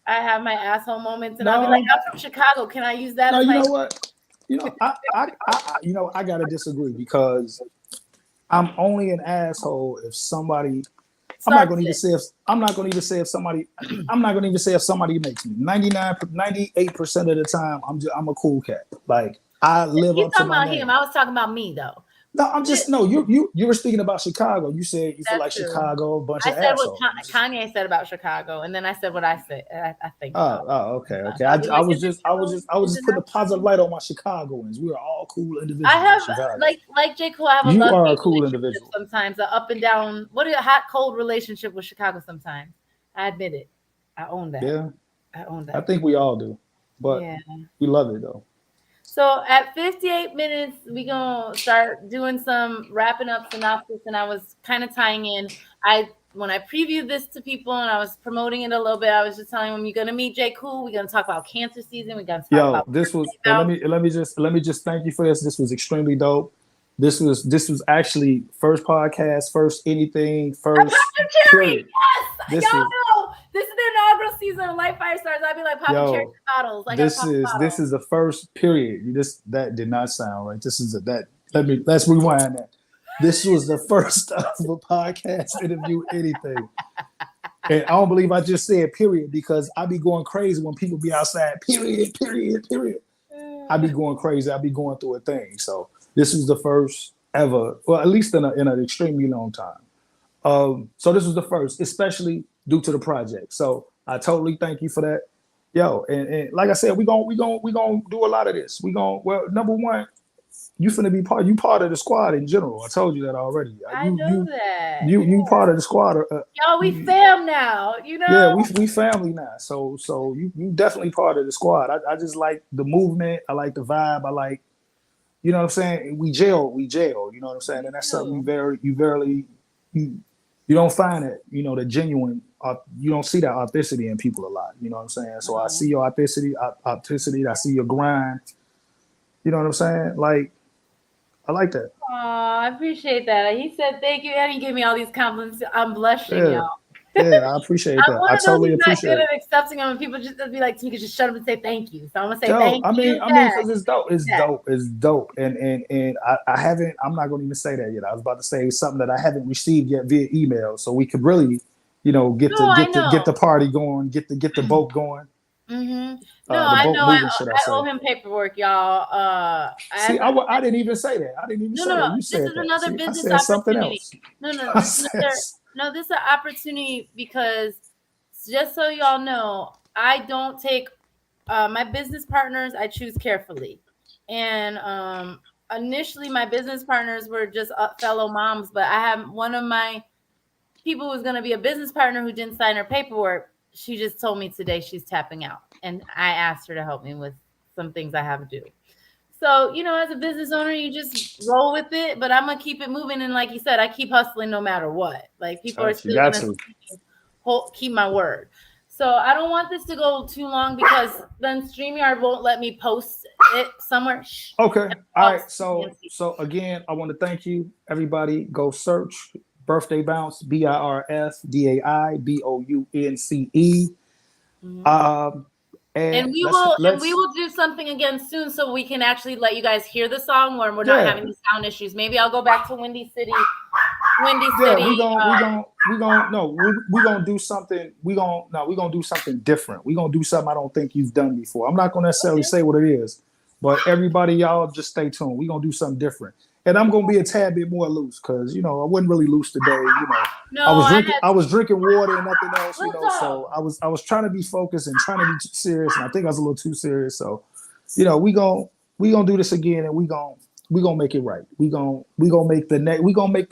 S4: I have my asshole moments, and I'll be like, I'm from Chicago. Can I use that?
S2: No, you know what? I gotta disagree because I'm only an asshole if somebody. I'm not going to even say if somebody makes me 98% of the time. I'm a cool cat. Like I live up to my name.
S4: Him. I was talking about me though.
S2: No, you were speaking about Chicago. You said you feel like true. Chicago, a bunch of assholes.
S4: I said what Kanye said about Chicago, and then I said what I said. I think.
S2: Okay. I was just putting a positive light on my Chicagoans. We are all cool individuals.
S4: I have like Jkool. I have
S2: you are a cool individual.
S4: Sometimes an up and down. What a hot cold relationship with Chicago. Sometimes I admit it. I own that.
S2: Yeah,
S4: I own that.
S2: I think we all do, but we love it though.
S4: So at 58 minutes, we're going to start doing some wrapping up synopsis. And I was kind of tying in. When I previewed this to people and I was promoting it a little bit, I was just telling them, you're going to meet Jkool. We're going to talk about cancer season. We're going to talk about
S2: this was, let me just thank you for this. This was extremely dope. This was actually first podcast, first anything, first
S4: period. Yes, y'all know this is the inaugural season of LITE Firestarters. I'd be like popping cherry bottles. Like
S2: this is the first period. That did not sound right. Let's rewind that. This was the first of a podcast interview, anything. And I don't believe I just said period because I be going crazy when people be outside. Period. I be going crazy. I be going through a thing. So this was the first ever, well, at least in an extremely long time. So this was the first, especially due to the project. So I totally thank you for that. Yo, and like I said, we gonna do a lot of this. Well, number one, you finna be part of the squad in general. I told you that already.
S4: I know that.
S2: You part of the squad.
S4: Y'all, we fam now, you know?
S2: Yeah, we family now. So you definitely part of the squad. I just like the movement. I like the vibe. I like, you know what I'm saying? We jail, you know what I'm saying? And that's something you don't find it, you know, the genuine, you don't see that authenticity in people a lot, you know what I'm saying? So I see your authenticity, I see your grind, you know what I'm saying? Like, I like that.
S4: Oh, I appreciate that. He said thank you, and he gave me all these compliments. I'm blushing, y'all.
S2: Yeah, I appreciate that. I totally appreciate it.
S4: I'm not good at accepting them, and people just be like, "TeMeka, just shut up and say thank you." So I'm gonna say
S2: thank
S4: you.
S2: I mean, because it's dope. It's dope. And I haven't. I'm not gonna even say that yet. I was about to say something that I haven't received yet via email, so we could really, you know, get the party going, get the boat going.
S4: Mm-hmm. No, I know. I owe him paperwork, y'all.
S2: I didn't even say that. I didn't even say that. You said that.
S4: This is another business
S2: opportunity.
S4: Something else. This is an opportunity because just so y'all know, I don't take my business partners. I choose carefully, and initially my business partners were just fellow moms, but I have one of my people who's going to be a business partner who didn't sign her paperwork. She just told me today she's tapping out, and I asked her to help me with some things I have to do. So, you know, as a business owner, you just roll with it, but I'm going to keep it moving. And like you said, I keep hustling no matter what. Like people are still going to keep my word. So I don't want this to go too long because then StreamYard won't let me post it somewhere.
S2: Okay. All right. So again, I want to thank you. Everybody go search Birfdai Bounce, BIRFDAI BOUNCE.
S4: And we will do something again soon so we can actually let you guys hear the song when we're not having these sound issues. Maybe I'll go back to Windy City.
S2: We're gonna do something. We're gonna do something different. We're gonna do something I don't think you've done before. I'm not gonna necessarily say what it is, but everybody, y'all just stay tuned. We're gonna do something different. And I'm gonna be a tad bit more loose because, you know, I wasn't really loose today. You know, I was drinking water and nothing else. You know, so I was trying to be focused and trying to be serious, and I think I was a little too serious. So, you know, we gonna do this again, and we gonna make it right. We gonna make the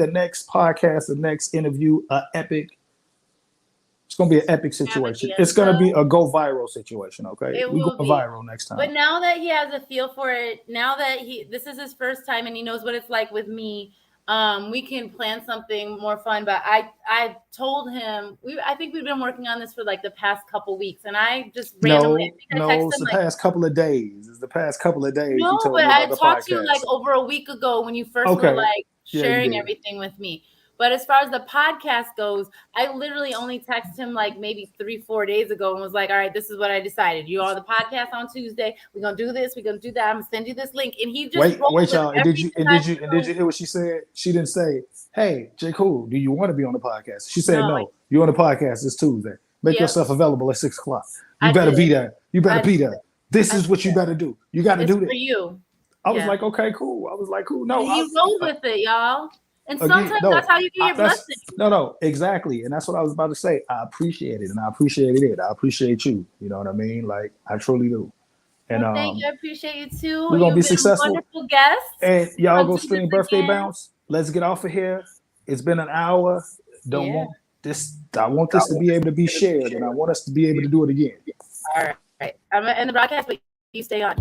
S2: next podcast, the next interview, epic. It's gonna be an epic situation. It's gonna be a go viral situation. Okay, we go viral next time.
S4: But now that he has a feel for it, now that this is his first time and he knows what it's like with me, we can plan something more fun. But I told him I think we've been working on this for like the past couple weeks, and I just randomly
S2: it's the past couple of days. It's the past couple of days.
S4: No, but I talked to you like over a week ago when you first were like sharing everything with me. But as far as the podcast goes, I literally only texted him like maybe 3-4 days ago and was like, all right, this is what I decided. You're on the podcast on Tuesday. We're going to do this. We're going to do that. I'm going to send you this link. And he just
S2: wait, y'all. And did you hear what she said? She didn't say, hey, Jkool, do you want to be on the podcast? She said, no, you're on the podcast. It's Tuesday. Make yourself available at 6 o'clock. You better be there. You better be there. This is what you better do. You got to do this.
S4: For you.
S2: I was like, okay, cool. I was like, cool. No,
S4: you roll with it, y'all. And sometimes that's how you get your blessing.
S2: No, exactly. And that's what I was about to say. I appreciate it, and I appreciated it. I appreciate you. You know what I mean? Like, I truly do. And
S4: thank you. I appreciate you too.
S2: We're gonna be successful.
S4: Wonderful guest.
S2: And y'all go stream Birfdai Bounce. Let's get off of here. It's been an hour. I want this to be able to be shared, and I want us to be able to do it again.
S4: All right. I'm gonna end the broadcast, but you stay on.